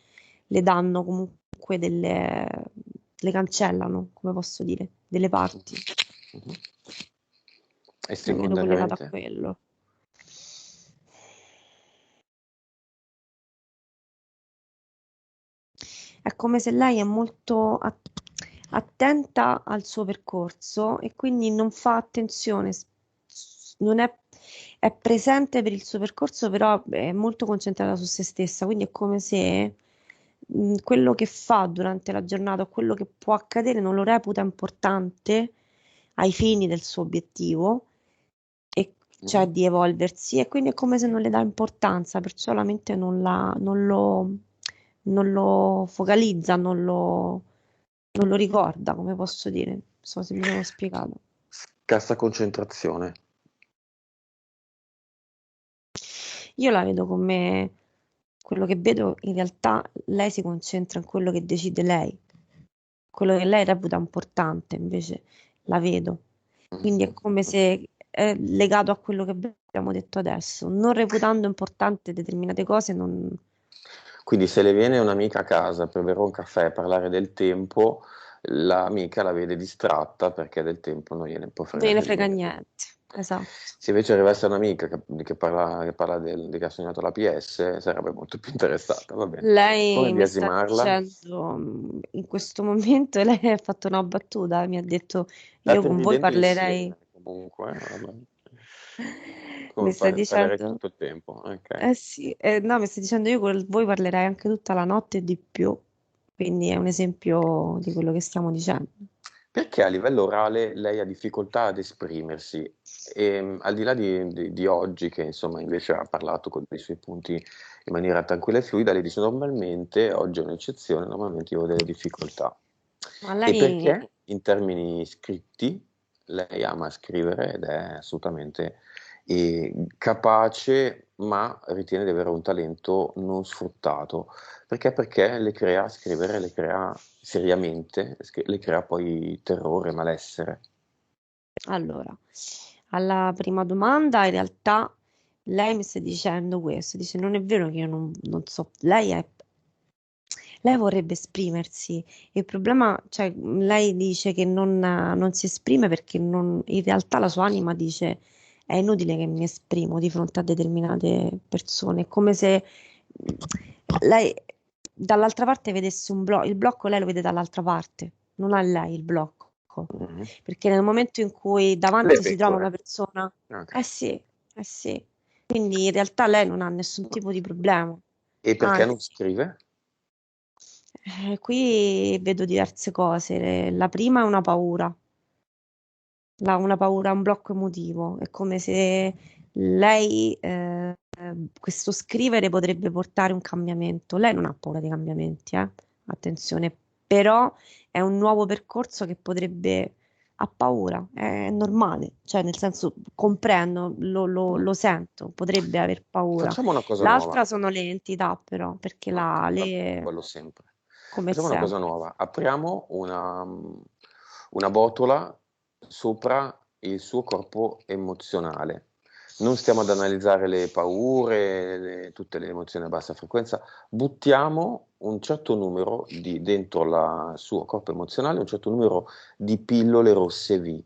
danno comunque le cancellano, come posso dire, delle parti. Mhm. E La vedo collegata a secondariamente? quello. È come se lei è molto attenta al suo percorso e quindi non fa attenzione, non è presente per il suo percorso, però è molto concentrata su se stessa, quindi è come se quello che fa durante la giornata o quello che può accadere non lo reputa importante ai fini del suo obiettivo, e cioè Mhm. di evolversi, e quindi è come se non le dà importanza, perciò la mente non lo focalizza, non lo ricorda, come posso dire. Non so se mi sono spiegata. Scarsa concentrazione. Io la vedo come quello che vedo, in realtà lei si concentra in quello che decide lei, quello che lei reputa importante, invece la vedo. Quindi è Mhm. come se è legato a quello che abbiamo detto adesso, non reputando importante determinate cose, non Quindi se le viene un'amica a casa per bere un caffè e parlare del tempo, l'amica la vede distratta perché del tempo non gliene può non gliene fregare frega niente. niente. Esatto. Se invece arrivasse un'amica che parla di che ha sognato la PS, sarebbe molto più interessata, va bene. Come Lei mi sta biasimarla? dicendo, in questo momento, lei ha fatto una battuta, mi ha detto, io State con voi ridendo parlerei, insieme comunque, vabbè. mi Come sta parlerei dicendo, tutto il tempo, ok. eh sì, no, mi sta dicendo, io con voi parlerei anche tutta la notte e di più, quindi è un esempio di quello che stiamo dicendo. Perché a livello orale lei ha difficoltà ad esprimersi e al di là di oggi, che insomma invece ha parlato con dei suoi punti in maniera tranquilla e fluida, lei dice normalmente, oggi è un'eccezione, normalmente io ho delle difficoltà. Ma E lei, perché in termini scritti lei ama scrivere ed è assolutamente capace, ma ritiene di avere un talento non sfruttato. Perché? Perché le crea scrivere, le crea seriamente, le crea poi terrore, malessere. allora, alla prima domanda, in realtà lei mi sta dicendo questo, dice, non è vero che io non so, lei vorrebbe esprimersi, il problema, cioè, lei dice che non si esprime perché in realtà la sua anima dice è inutile che mi esprimo di fronte a determinate persone, è come se lei dall'altra parte vedesse il blocco, lei lo vede dall'altra parte, non ha lei il blocco, Mhm. perché nel momento in cui Le davanti si trova una pecore. persona, Ok. eh sì, eh sì, quindi in realtà lei non ha nessun tipo di problema, E perché non anzi. scrive? Qui vedo diverse cose. La prima è una paura, una paura, un blocco emotivo. È come se lei, questo scrivere potrebbe portare un cambiamento. Lei non ha paura dei cambiamenti, attenzione, però è un nuovo percorso che potrebbe, ha paura, è normale, cioè nel senso comprendo, Mm. lo sento, potrebbe aver paura. Facciamo una cosa nuova. L'altra sono le entità, però, perché Ok, vabbè, le, quello sempre. come Facciamo una cosa sempre. nuova. Apriamo una botola sopra il suo corpo emozionale. Non stiamo ad analizzare le paure, tutte le emozioni a bassa frequenza. Buttiamo un certo numero dentro il suo corpo emozionale, un certo numero di pillole rosse V.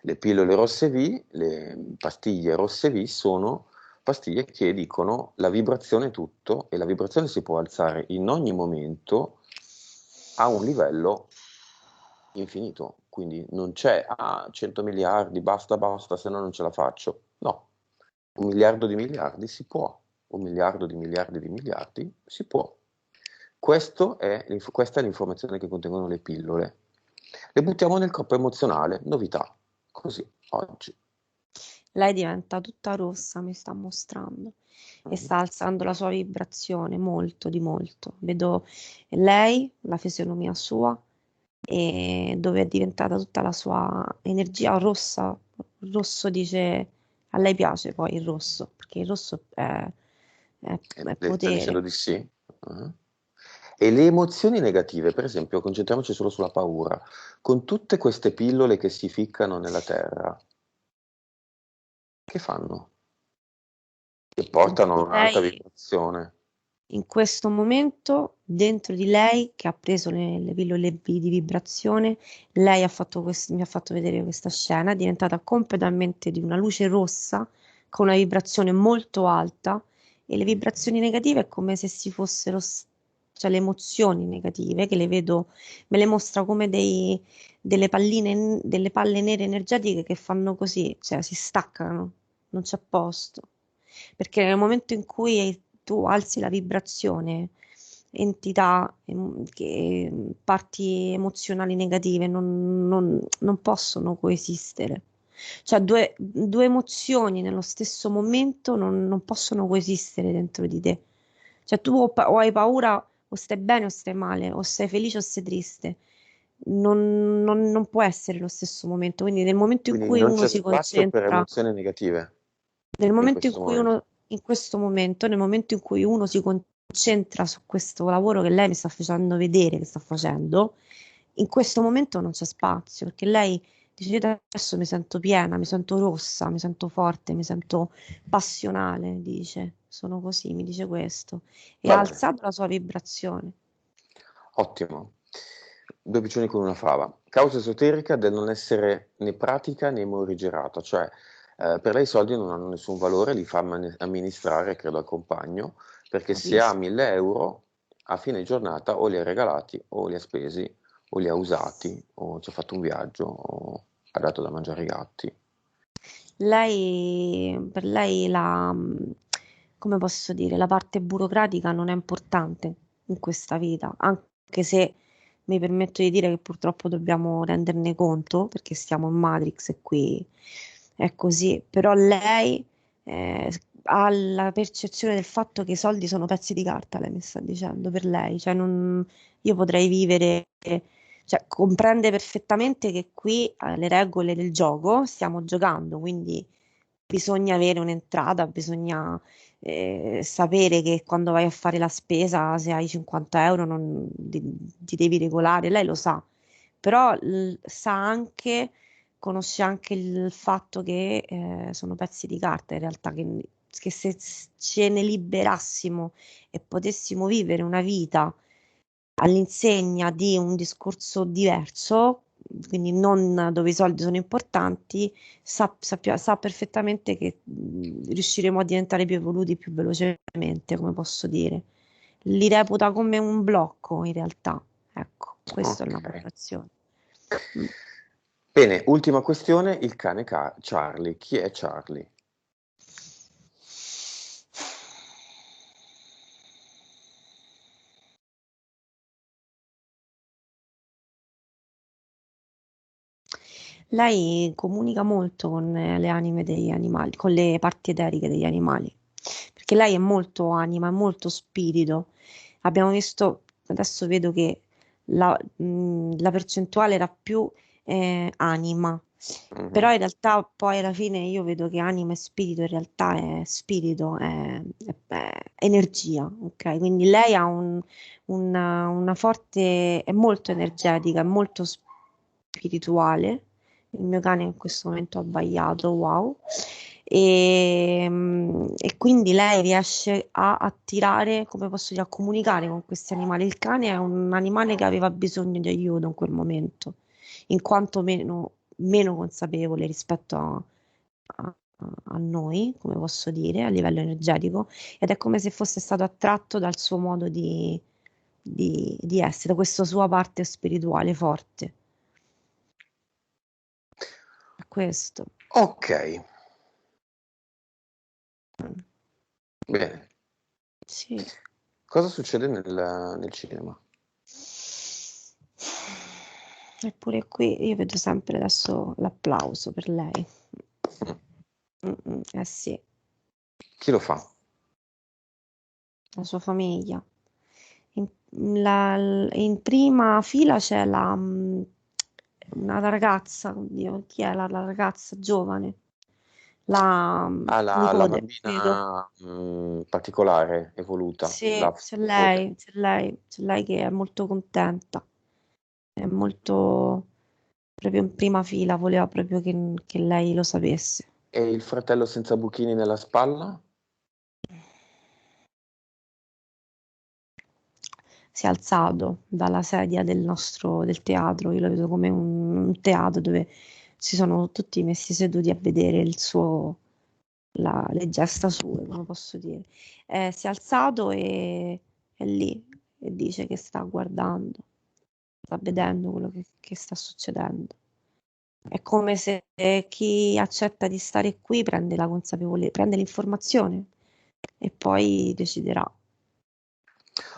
Le pillole rosse V, le pastiglie rosse V sono pastiglie che dicono la vibrazione è tutto e la vibrazione si può alzare in ogni momento a un livello infinito. Quindi non c'è 100 miliardi, basta, basta, se no non ce la faccio. No, 1 miliardo di miliardi si può, 1 miliardo di miliardi di miliardi si può. Questa è l'informazione che contengono le pillole. Le buttiamo nel corpo emozionale, novità, così, oggi. Lei diventa tutta rossa, mi sta mostrando, e Mhm. sta alzando la sua vibrazione molto, di molto. Vedo lei, la fisionomia sua, e dove è diventata tutta la sua energia rossa. Il rosso dice, a lei piace poi il rosso, perché il rosso è Lei sta dicendo potere. di sì? Ah. E le emozioni negative, per esempio, concentriamoci solo sulla paura, con tutte queste pillole che si ficcano nella terra, che fanno? Che portano a un'alta Lei vibrazione. in questo momento, dentro di lei, che ha preso le pillole di vibrazione, lei ha fatto mi ha fatto vedere questa scena, è diventata completamente di una luce rossa, con una vibrazione molto alta, e le vibrazioni negative è come se si fossero, cioè le emozioni negative, che le vedo, me le mostra come delle palline, delle palle nere energetiche che fanno così, cioè si staccano, non c'è posto. Perché nel momento in cui tu alzi la vibrazione, entità, parti emozionali negative non possono coesistere. Cioè due emozioni nello stesso momento non possono coesistere dentro di te. Cioè tu o hai paura o stai bene o stai male, o sei felice o sei triste. Non può essere lo stesso momento. Quindi nel momento in Quindi cui non uno c'è si spazio per concentra emozioni negative nel in momento in questo cui momento. uno, in questo momento, nel momento in cui uno si concentra su questo lavoro che lei mi sta facendo vedere che sta facendo, in questo momento non c'è spazio, perché lei dice: "Io adesso mi sento piena, mi sento rossa, mi sento forte, mi sento passionale", dice, sono così, mi dice questo, e Va ha bene, alzato la sua vibrazione. ottimo. Due piccioni con una fava. Causa esoterica del non essere né pratica né morigerata, cioè per lei i soldi non hanno nessun valore, li fa amministrare, credo, al compagno, perché se ha Capisco. 1000 euro a fine giornata o li ha regalati o li ha spesi o li ha usati o ci ha fatto un viaggio o ha dato da mangiare ai gatti. Per lei come posso dire, la parte burocratica non è importante in questa vita, anche se mi permetto di dire che purtroppo dobbiamo renderne conto perché stiamo in Matrix e qui è così, però lei ha la percezione del fatto che i soldi sono pezzi di carta, lei mi sta dicendo, per lei, cioè io potrei vivere, cioè comprende perfettamente che qui le regole del gioco stiamo giocando, quindi bisogna avere un'entrata, bisogna sapere che quando vai a fare la spesa, se hai 50 euro, ti devi regolare, lei lo sa, però sa anche, conosce anche il fatto che sono pezzi di carta in realtà, che se ce ne liberassimo e potessimo vivere una vita all'insegna di un discorso diverso, quindi non dove i soldi sono importanti, sa perfettamente che riusciremo a diventare più evoluti più velocemente, come posso dire. Li reputa come un blocco in realtà. Ecco, questa è Ok. la narrazione. Mm. Bene, ultima questione, il cane Charlie. Chi è Charlie? Lei comunica molto con le anime degli animali, con le parti eteriche degli animali, perché lei è molto anima, è molto spirito. Abbiamo visto, adesso vedo che la percentuale era più anima, però Mhm. in realtà poi alla fine io vedo che anima e spirito in realtà è spirito, è energia, ok? Quindi lei ha una forte, è molto energetica, è molto spirituale. Il mio cane in questo momento ha abbaiato, wow. E quindi lei riesce a attirare, come posso dire, a comunicare con questi animali. Il cane è un animale che aveva bisogno di aiuto in quel momento, in quanto meno consapevole rispetto a noi, come posso dire, a livello energetico, ed è come se fosse stato attratto dal suo modo di essere, da questa sua parte spirituale forte. È questo. Ok, Mm. bene. Sì. Cosa succede nel cinema? Eppure qui io vedo sempre adesso l'applauso per lei. Mm. Eh sì, Chi lo fa? la sua famiglia. In, in prima fila c'è una ragazza, oddio, chi è la ragazza giovane? La La nipote, credo. bambina particolare, evoluta, Sì, la nipote. c'è lei che è molto contenta, è molto proprio in prima fila, voleva proprio che lei lo sapesse. E il fratello senza buchini nella spalla? Si è alzato dalla sedia del teatro, io lo vedo come un teatro dove si sono tutti messi seduti a vedere le gesta sue, come posso dire. Si è alzato e è lì e dice che sta guardando, sta vedendo quello che sta succedendo. È come se chi accetta di stare qui prende la consapevolezza, prende l'informazione e poi deciderà.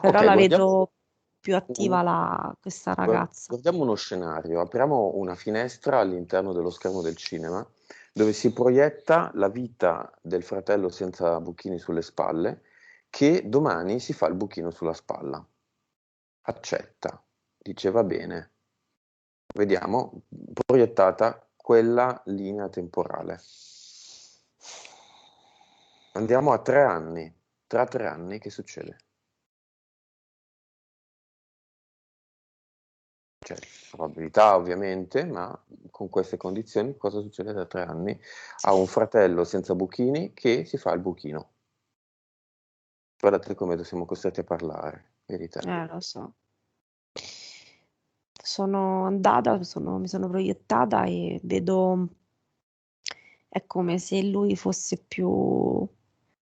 Però Ok, la vedo più un- attiva questa ragazza. guardiamo uno scenario. Apriamo una finestra all'interno dello schermo del cinema dove si proietta la vita del fratello senza buchini sulle spalle che domani si fa il buchino sulla spalla. Accetta, dice va bene. Vediamo proiettata quella linea temporale. Andiamo a 3 anni. Tra 3 anni che succede? C'è probabilità ovviamente, ma con queste condizioni cosa succede tra 3 anni? Ha un fratello senza buchini che si fa il buchino. Guardate come siamo costretti a parlare, vedi te. Lo so. Sono andata, mi sono proiettata e vedo, è come se lui fosse più,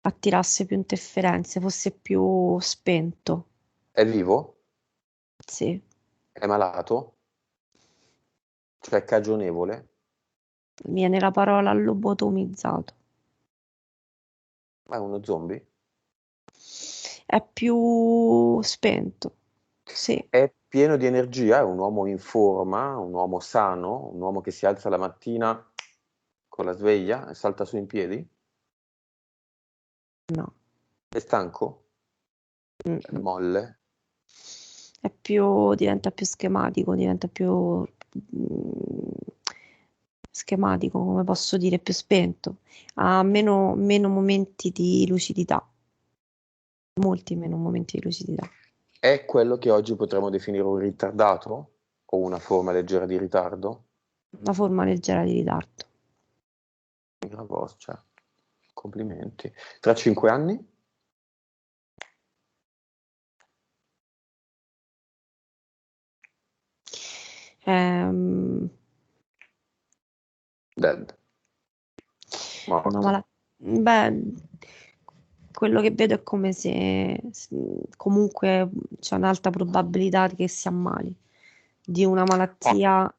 attirasse più interferenze, fosse più spento. È vivo? Sì, È malato? Cioè è cagionevole? mi viene la parola lobotomizzato. Ma è uno zombie? È più spento. Sì, È pieno di energia, è un uomo in forma, un uomo sano, un uomo che si alza la mattina con la sveglia e salta su in piedi? no. È stanco? Mm, È mm. molle? Diventa più schematico, diventa più schematico, come posso dire, più spento, ha meno momenti di lucidità, molti meno momenti di lucidità. È quello che oggi potremmo definire un ritardato o una forma leggera di ritardo? Una forma leggera di ritardo. Una voce, cioè, complimenti. Tra 5 anni? Ehm, Dead, una morto. mala- Beh, quello che vedo è come se comunque c'è un'alta probabilità che si ammali di una Oh, malattia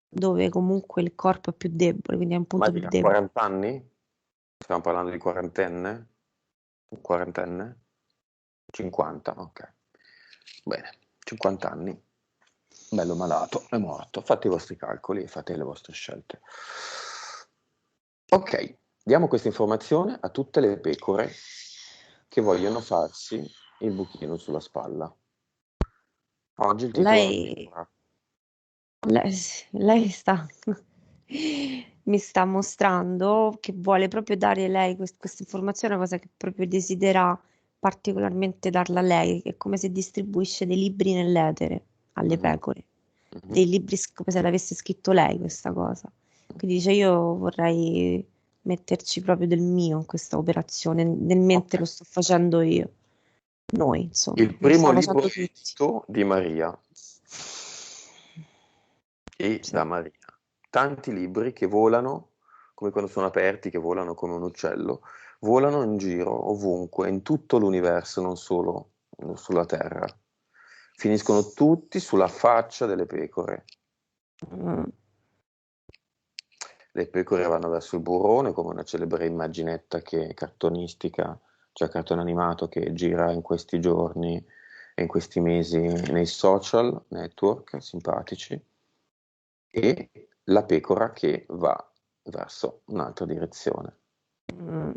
dove comunque il corpo è più debole, quindi è un punto più Maria, debole. 40 anni? Stiamo parlando di quarantenne? Un quarantenne? 50, ok. Bene, 50 anni. Bello malato, è morto. Fate i vostri calcoli e fate le vostre scelte. Ok, diamo questa informazione a tutte le pecore che vogliono farsi il buchino sulla spalla. Oggi il titolo è la Lei, pecora. lei, lei sta, mi sta mostrando che vuole proprio dare lei questa informazione, una cosa che proprio desidera particolarmente darla a lei, è come se distribuisce dei libri nell'etere alle Mhm, pecore, mhm. dei libri come se l'avesse scritto lei questa cosa. Quindi dice io vorrei metterci proprio del mio in questa operazione, nel Ok. mentre lo sto facendo io. Noi, insomma, Il lo primo stiamo libro facendo tutti. edito di Maria e Sì. da Maria. Tanti libri che volano, come quando sono aperti, che volano come un uccello, volano in giro, ovunque, in tutto l'universo, non solo sulla Terra. Finiscono tutti sulla faccia delle pecore. Mm. Le pecore vanno verso il burrone, come una celebre immaginetta cartonistica, cioè cartone animato che gira in questi giorni e in questi mesi nei social network simpatici, e la pecora che va verso un'altra direzione. Mm.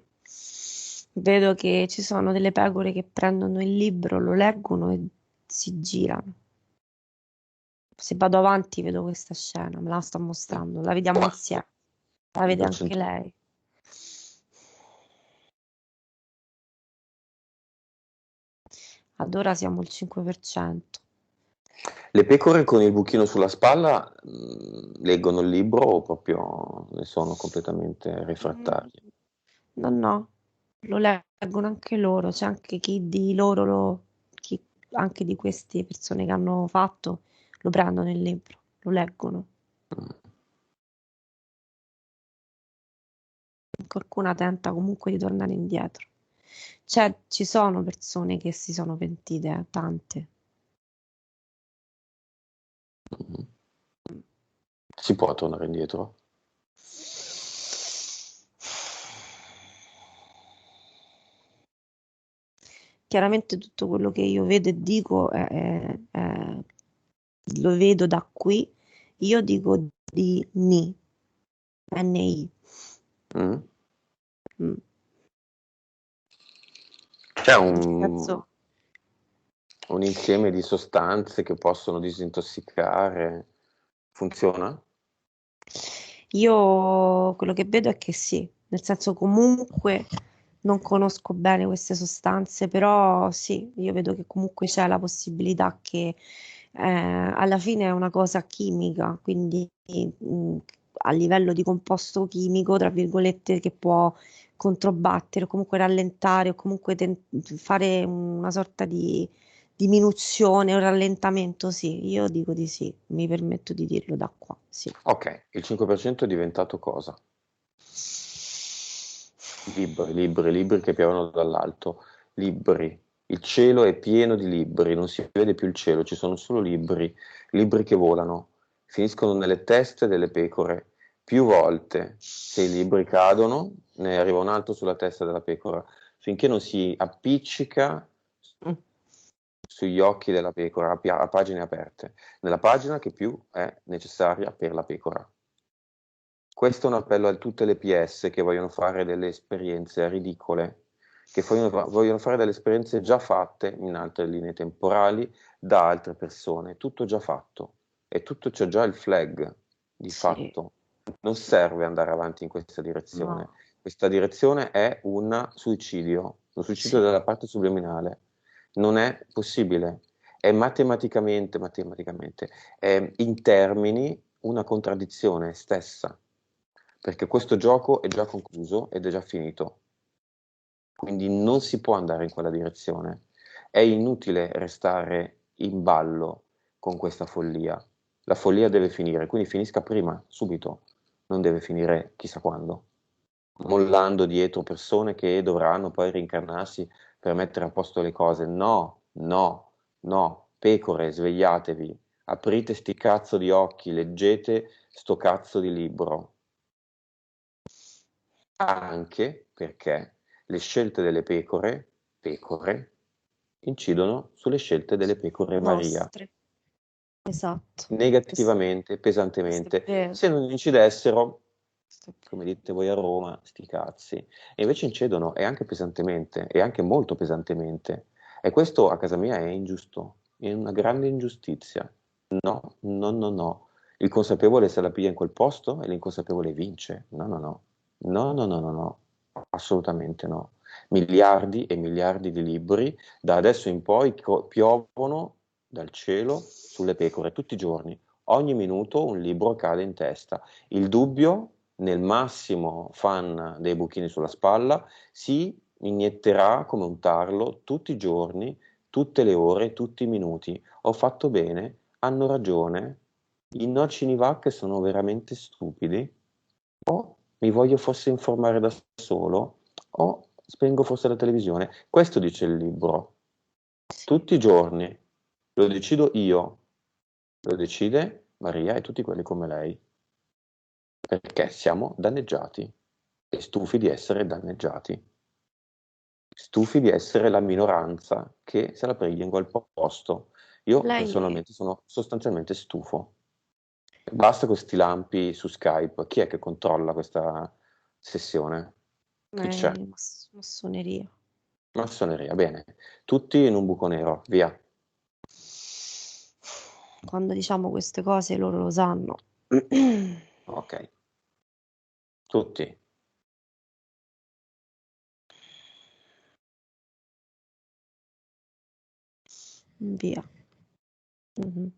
Vedo che ci sono delle pecore che prendono il libro, lo leggono e si girano. Se vado avanti vedo questa scena, me la sta mostrando, la vediamo insieme, la vede anche lei. Ad ora siamo al 5%. Le pecore con il buchino sulla spalla leggono il libro o proprio ne sono completamente refrattarie? No, no, lo leggono anche loro, c'è anche chi di loro, anche di queste persone che hanno fatto, lo prendono il libro, lo leggono. Qualcuna tenta comunque di tornare indietro. Ci sono persone che si sono pentite, tante. Si può tornare indietro? Chiaramente tutto quello che io vedo e dico lo vedo da qui. Io dico di ni, NI. Mm. Mm. C'è Nel senso, un insieme di sostanze che possono disintossicare. Funziona? io quello che vedo è che sì, nel senso comunque non conosco bene queste sostanze, però sì, io vedo che comunque c'è la possibilità che alla fine è una cosa chimica, quindi a livello di composto chimico, tra virgolette, che può controbattere o comunque rallentare o comunque fare una sorta di diminuzione o rallentamento, sì, io dico di sì, mi permetto di dirlo da qua, sì. Ok, il 5% è diventato cosa? Libri che piovono dall'alto, libri. Il cielo è pieno di libri, non si vede più il cielo, ci sono solo libri che volano, finiscono nelle teste delle pecore. Più volte, se i libri cadono, ne arriva un altro sulla testa della pecora, finché non si appiccica Mm. sugli occhi della pecora, a pagine aperte, nella pagina che più è necessaria per la pecora. Questo è un appello a tutte le PS che vogliono fare delle esperienze ridicole, che vogliono fare delle esperienze già fatte in altre linee temporali da altre persone, tutto già fatto, e tutto c'è già il flag di Sì, fatto. Non serve andare avanti in questa direzione. no, Questa direzione è un suicidio sì, della parte subliminale. Non è possibile. È matematicamente, è in termini una contraddizione stessa, perché questo gioco è già concluso ed è già finito, quindi non si può andare in quella direzione. È inutile restare in ballo con questa follia. La follia deve finire, quindi finisca prima, subito, non deve finire chissà quando, mollando dietro persone che dovranno poi reincarnarsi per mettere a posto le cose. No, no, no, pecore, svegliatevi, aprite sti cazzo di occhi, leggete sto cazzo di libro. Anche perché le scelte delle pecore, incidono sulle scelte delle pecore Maria, nostre, esatto. negativamente, Questo è pesantemente. vero, Se non incidessero, questo è come vero. dite voi a Roma, sti cazzi. E invece incidono, e anche pesantemente, e anche molto pesantemente. E questo a casa mia è ingiusto, è una grande ingiustizia. No, no, no, no. Il consapevole se la piglia in quel posto e l'inconsapevole vince. No, no, no. No, no, no, no, no. Assolutamente no. Miliardi e miliardi di libri da adesso in poi piovono dal cielo sulle pecore tutti i giorni. Ogni minuto un libro cade in testa. Il dubbio, nel massimo fan dei buchini sulla spalla, si inietterà come un tarlo tutti i giorni, tutte le ore, tutti i minuti. Ho fatto bene, hanno ragione, i nocini vac sono veramente stupidi, o mi voglio forse informare da solo, o spengo forse la televisione. Questo dice il libro. Sì. Tutti i giorni. Lo decido io, lo decide Maria e tutti quelli come lei, perché siamo danneggiati e stufi di essere danneggiati, stufi di essere la minoranza che se la prende in quel posto. Io Lei, personalmente sono sostanzialmente stufo. Basta con questi lampi su Skype. Chi è che controlla questa sessione? Chi c'è? massoneria. Massoneria, bene. Tutti in un buco nero, via. quando diciamo queste cose loro lo sanno. Ok, tutti. Via. Mhm.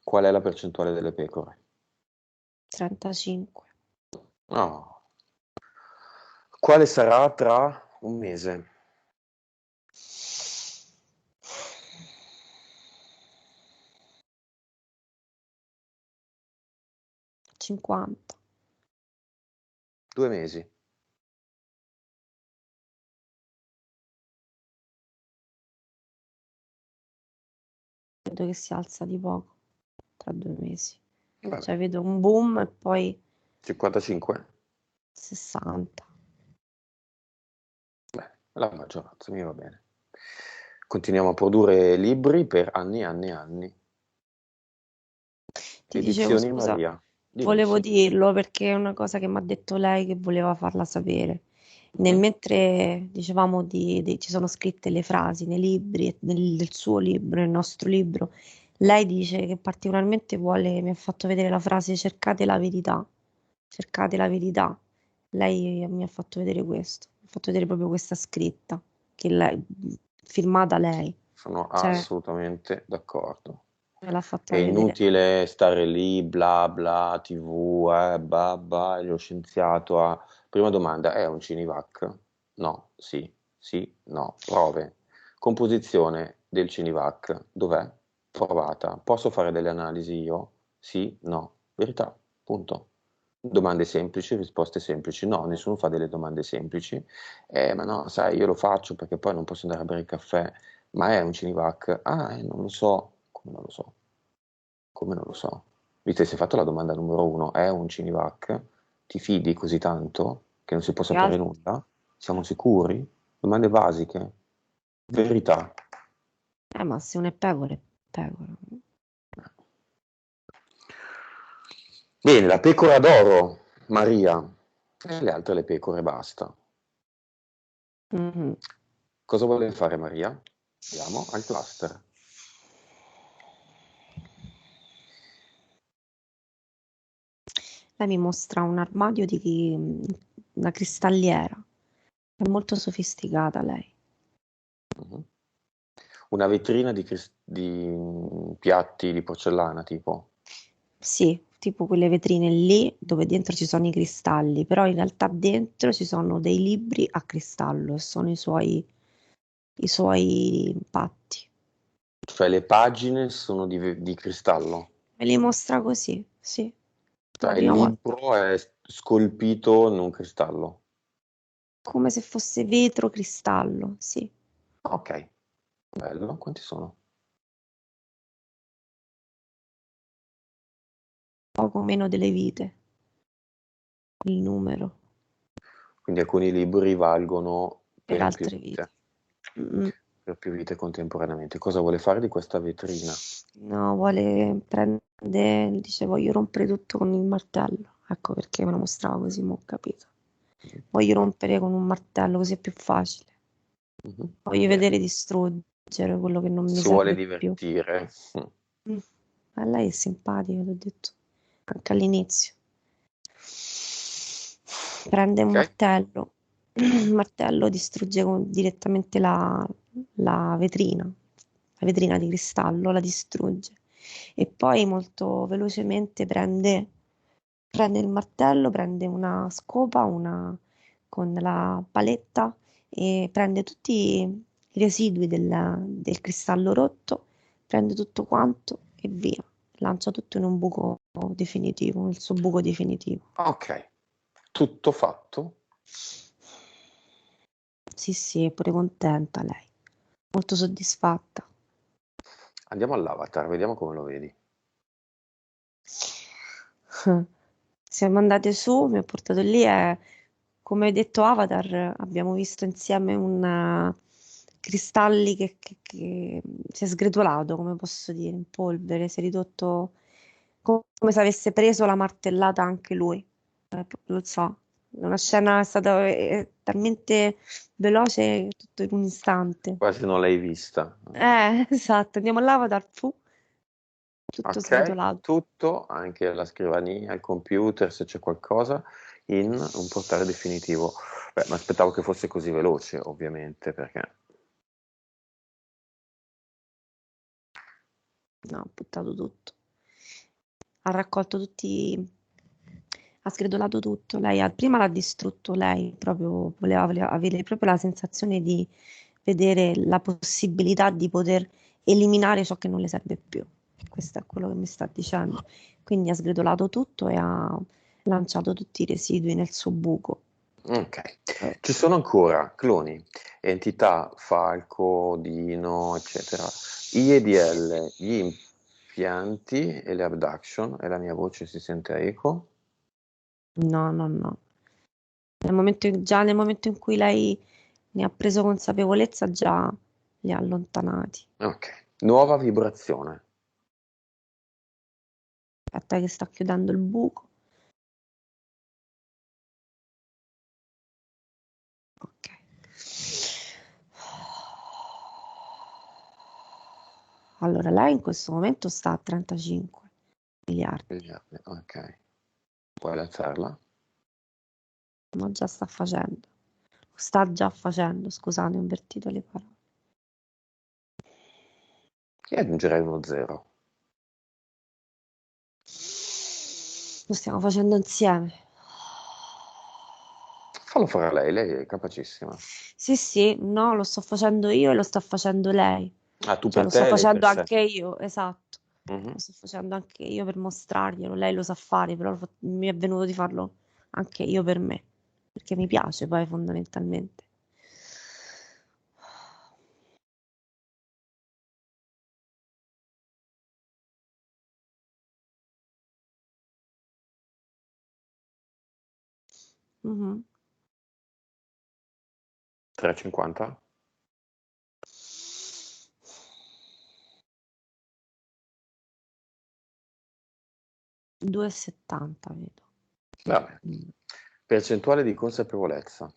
Qual è la percentuale delle pecore? 35. Oh. Quale sarà tra un mese? 50. 2 mesi. Vedo che si alza di poco tra 2 mesi. Cioè Vabbè, vedo un boom e poi 55? 60. Beh, la maggioranza, mi va bene. Continuiamo a produrre libri per anni e anni e anni. Ti dicevo, Edizioni scusa, Maria. Dimmi, volevo sì. dirlo perché è una cosa che mi ha detto lei che voleva farla sapere. Nel Mhm. mentre dicevamo ci sono scritte le frasi nei libri, del suo libro, nel nostro libro, lei dice che particolarmente vuole, mi ha fatto vedere la frase cercate la verità, cercate la verità. Lei mi ha fatto vedere questo, mi ha fatto vedere proprio questa scritta, firmata lei, Sono cioè assolutamente d'accordo. me l'ha È fatta vedere. inutile stare lì, bla bla, TV, babba, lo scienziato ha... Prima domanda, è un Cinivac? No, sì, sì, no. Prove. Composizione del Cinivac, dov'è? Provata. Posso fare delle analisi io? Sì, no. Verità, punto. Domande semplici, risposte semplici. No, nessuno fa delle domande semplici. Ma no, sai, io lo faccio perché poi non posso andare a bere il caffè. Ma è un Cinivac? Ah, non lo so. Come non lo so? Come non lo so? Visto che si è fatto la domanda numero uno, è un Cinivac? Ti fidi così tanto che non si può Che sapere altro? nulla? Siamo sicuri? Domande basiche. Verità. Ma se uno è pecora, è pecora. Bene, la pecora d'oro, Maria, e le altre le pecore basta. Mhm. Cosa vuole fare Maria? Andiamo al cluster. Lei mi mostra un armadio di una cristalliera. È molto sofisticata lei. Mhm. Una vetrina di piatti di porcellana, tipo. Sì, tipo quelle vetrine lì dove dentro ci sono i cristalli, però in realtà dentro ci sono dei libri a cristallo e sono i suoi impatti. Cioè le pagine sono di cristallo. Me li mostra così, sì, per la Cioè il prima volta. libro è scolpito in un cristallo. Come se fosse vetro cristallo, sì. Ok, bello. Quanti sono? Poco meno delle vite, il numero Quindi alcuni libri valgono per per più altre vite. vite, Mm. per più vite contemporaneamente. Cosa vuole fare di questa vetrina? No, vuole prendere, dice voglio rompere tutto con il martello. Ecco perché me lo mostrava così, mo ho capito. Voglio rompere con un martello così è più facile. Mhm. Voglio Bene. vedere distruggere quello che non mi Si vuole serve più. divertire. Mm. Mm. Ma lei è simpatica, l'ho detto anche all'inizio. Prende un Ok? martello, il martello distrugge direttamente la vetrina di cristallo la distrugge e poi molto velocemente prende il martello, prende una scopa, con la paletta e prende tutti i residui del cristallo rotto, prende tutto quanto e via, lancia tutto in un buco definitivo, nel suo buco definitivo. Ok, tutto fatto. Sì, sì, è pure contenta lei, molto soddisfatta. Andiamo all'avatar, vediamo come lo vedi. Siamo andate su, mi ha portato lì e come hai detto Avatar, abbiamo visto insieme un cristalli che si è sgretolato, come posso dire, in polvere, si è ridotto come se avesse preso la martellata anche lui. Lo so, una scena è stata talmente veloce tutto in un istante. Quasi non l'hai vista. Esatto, andiamo all'Avatar, fu. tutto Ok, sgretolato. tutto, anche la scrivania, il computer, se c'è qualcosa, in un portale definitivo. Beh, mi aspettavo che fosse così veloce, ovviamente, perché... No, ho buttato tutto. Ha raccolto tutti, ha sgretolato tutto. Prima l'ha distrutto lei, proprio voleva avere proprio la sensazione di vedere la possibilità di poter eliminare ciò che non le serve più. Questo è quello che mi sta dicendo. Quindi ha sgretolato tutto e ha lanciato tutti i residui nel suo buco. Ok, Eh, ci sono ancora cloni, entità, falco, dino, eccetera, IEDL, gli impianti e le abduction, e la mia voce si sente eco. No, no, no. Già nel momento in cui lei ne ha preso consapevolezza, già li ha allontanati. Ok, nuova vibrazione. Aspetta che sta chiudendo il buco. Ok. Allora, lei in questo momento sta a 35 miliardi, Ok, puoi alzarla? ma già sta facendo. Lo sta già facendo, scusate, ho invertito le parole. E aggiungerei uno zero. Lo stiamo facendo insieme. Fallo fare a lei è capacissima. Sì, sì, no, lo sto facendo io e lo sta facendo lei. Ah, tu Cioè, per lo sto te e lei per facendo sé. anche io, esatto. Mhm. Lo sto facendo anche io per mostrarglielo. Lei lo sa fare, però mi è venuto di farlo anche io per me, perché mi piace poi fondamentalmente. Mhm. 3,50? 2,70 vedo. Vabbè. Mm. Percentuale di consapevolezza.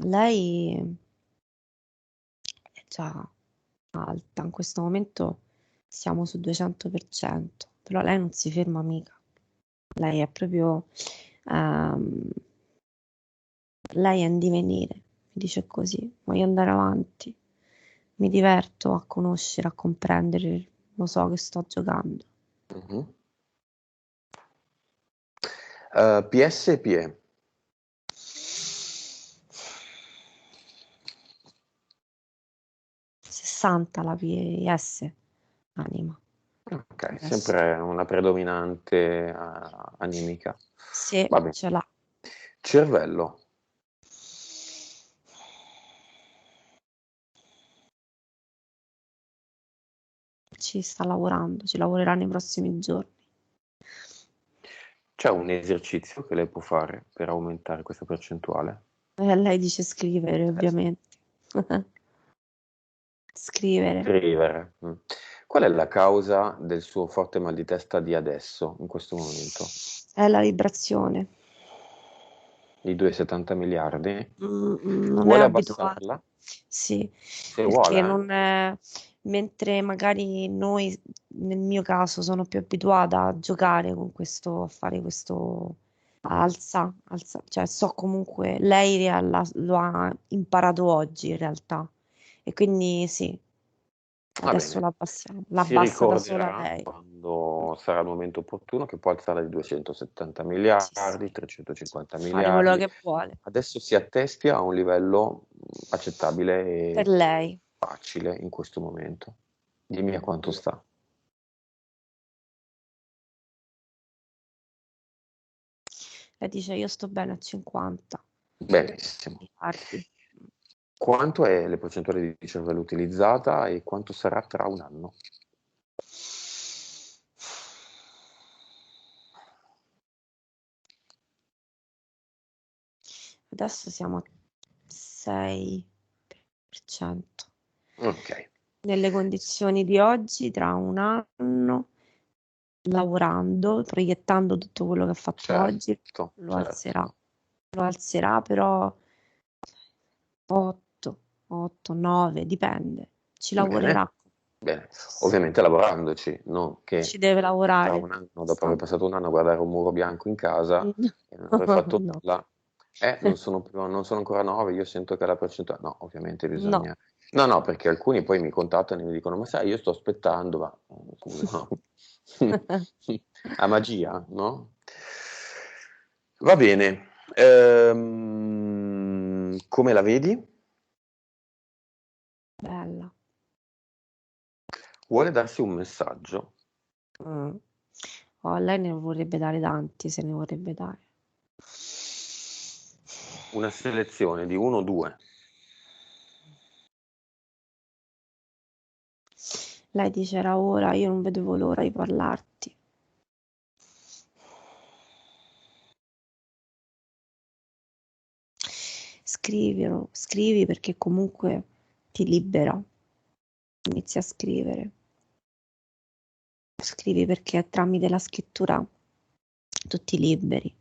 Lei è già alta, in questo momento siamo su 200%, però lei non si ferma mica. Lei è proprio, ehm, lei è in divenire, mi dice così, voglio andare avanti, mi diverto a conoscere, a comprendere, lo so che sto giocando. Mhm. PS e PE. 60 la PS, anima, Ok, adesso. sempre una predominante animica. Se Va bene. ce l'ha. Cervello. Ci sta lavorando, ci lavorerà nei prossimi giorni. C'è un esercizio che lei può fare per aumentare questa percentuale? Lei dice scrivere, ovviamente. Scrivere. Scrivere. Mm. Qual è la causa del suo forte mal di testa di adesso, in questo momento? È la vibrazione. I 2,70 miliardi? Non è Vuole abituata. abbassarla? Sì, Se vuole, perché non è... Mentre magari noi, nel mio caso, sono più abituata a giocare con questo, a fare questo alza, alza, cioè so comunque, lo ha imparato oggi in realtà. E quindi sì, Va adesso bene. la abbassiamo. Si L'abbassa da sola ricorderà lei. quando sarà il momento opportuno che può alzarla di 270 Sì, sì. miliardi, Sì, 350 può fare quello miliardi. che vuole. Adesso si attesti a un livello accettabile Per e lei. facile in questo momento. Dimmi a quanto sta. Lei dice io sto bene a 50 Benissimo. miliardi. Quanto è le percentuali di cervello utilizzata e quanto sarà tra un anno? Adesso siamo a 6%. Ok, Nelle condizioni di oggi, tra un anno, lavorando, proiettando tutto quello che ha fatto oggi, certo, lo alzerà. certo. Lo alzerà però 8, 8, 9, dipende. ci Bene, lavorerà, bene. Ovviamente lavorandoci, non che ci deve tra lavorare. un anno, dopo aver Sta- passato un anno a guardare un muro bianco in casa e non aver fatto No, nulla, non sono ancora 9, io sento che la percentuale... No, ovviamente no. bisogna... No, no, perché alcuni poi mi contattano e mi dicono, ma sai, io sto aspettando, ma scusa, no? A magia, no? Va bene. Come la vedi? Bella. Vuole darsi un messaggio? Mm. Oh, lei ne vorrebbe dare tanti, se ne vorrebbe dare. Una selezione di uno o due? Lei dice era ora, io non vedevo l'ora di parlarti. Scrivilo, scrivi perché comunque ti libera. Inizi a scrivere. Scrivi perché tramite la scrittura tu ti liberi.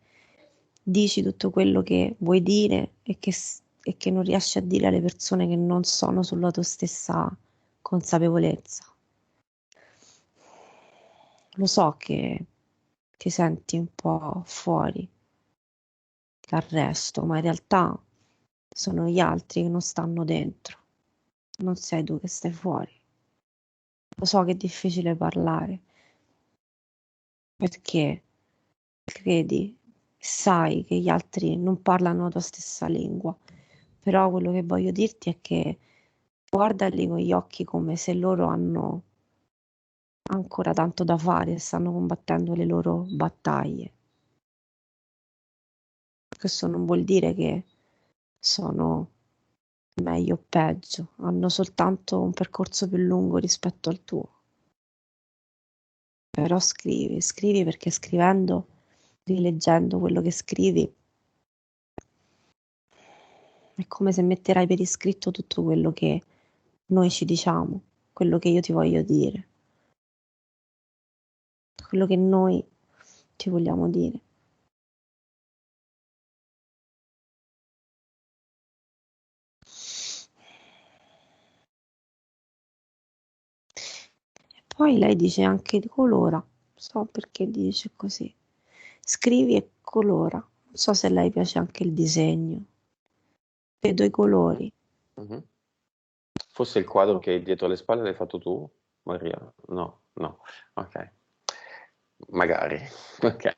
Dici tutto quello che vuoi dire e che non riesci a dire alle persone che non sono sulla tua stessa consapevolezza. Lo so che ti senti un po' fuori dal ma in realtà sono gli altri che non stanno dentro, non sei tu che stai fuori. Lo so che è difficile parlare, perché credi, sai che gli altri non parlano la tua stessa lingua, però quello che voglio dirti è che guardali con gli occhi come se loro hanno ancora tanto da fare e stanno combattendo le loro battaglie. Questo non vuol dire che sono meglio o peggio, hanno soltanto un percorso più lungo rispetto al tuo. Però scrivi, scrivi perché scrivendo, rileggendo quello che scrivi, è come se metterai per iscritto tutto quello che noi ci diciamo, quello che io ti voglio dire, quello che noi ti vogliamo dire. E poi lei dice anche colora, so perché dice così. Scrivi e colora. Non so se a lei piace anche il disegno. Vedo i colori. Mhm. Forse il quadro che hai dietro le spalle l'hai fatto tu, Maria? No, no, ok. Magari, ok.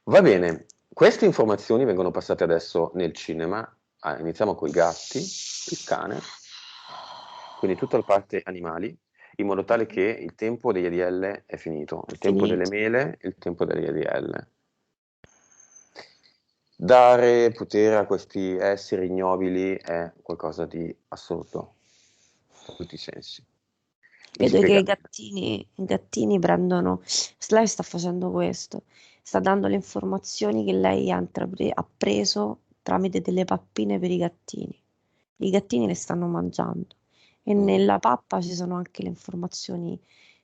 Va bene, queste informazioni vengono passate adesso nel cinema. Ah, iniziamo con i gatti, il cane, quindi tutta la parte animali, in modo tale che il tempo degli ADL è finito, il tempo delle Finito. mele, il tempo degli ADL. Dare potere a questi esseri ignobili è qualcosa di assurdo, in tutti i sensi. Mi Vedo che spiega. i gattini prendono, lei sta facendo questo, sta dando le informazioni che lei ha preso tramite delle pappine per i gattini. I gattini le stanno mangiando e Mm, nella pappa ci sono anche le informazioni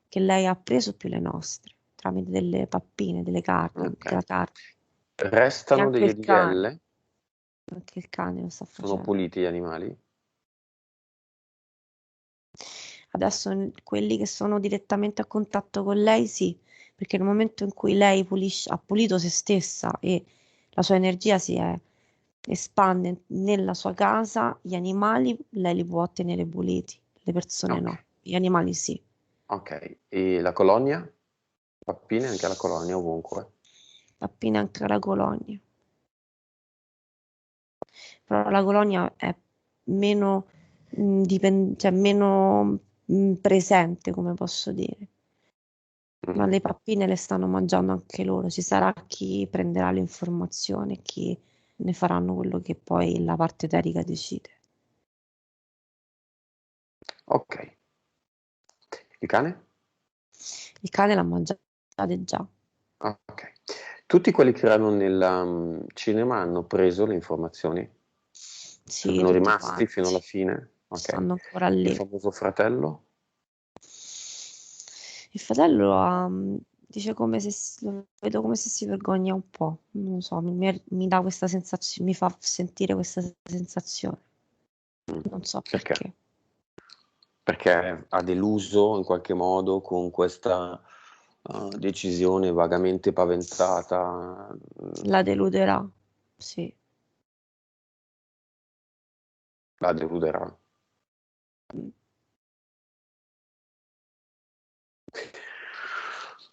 che lei ha preso più le nostre, tramite delle pappine, delle carni, anche ok. la carne. E Restano degli ADL? anche il cane lo sta Sono facendo. puliti gli animali? Adesso quelli che sono direttamente a contatto con lei, sì, perché nel momento in cui lei ha pulito se stessa e la sua energia espande nella sua casa, gli animali lei li può tenere puliti, le persone Ok, no, gli animali sì. ok. E la colonia? Pappine anche alla colonia ovunque. Appena anche la colonia. Però la colonia è meno, cioè meno presente, come posso dire. Ma Mm, le pappine le stanno mangiando anche loro. Ci sarà chi prenderà le informazioni, chi ne faranno quello che poi la parte eterica decide. ok. Il cane? Il cane l'ha mangiata già. Ah, ok. Tutti quelli che erano nel cinema hanno preso le informazioni? Sì, Sono tutti rimasti fino alla quanti. fine? Ok. Stanno ancora Il lì. famoso fratello? Il fratello dice come se lo vedo come se si vergogna un po'. Non so, mi dà questa sensazione, mi fa sentire questa sensazione. Mm, Non so perché? perché. perché ha deluso in qualche modo con questa decisione vagamente paventata. La deluderà, sì. La deluderà.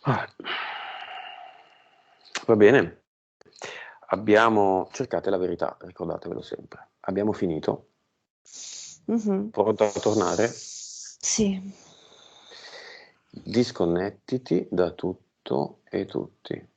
Ah. Va bene, cercate la verità, ricordatevelo sempre. Abbiamo finito. Mhm. Pronto a tornare? Sì. Disconnettiti da tutto e tutti.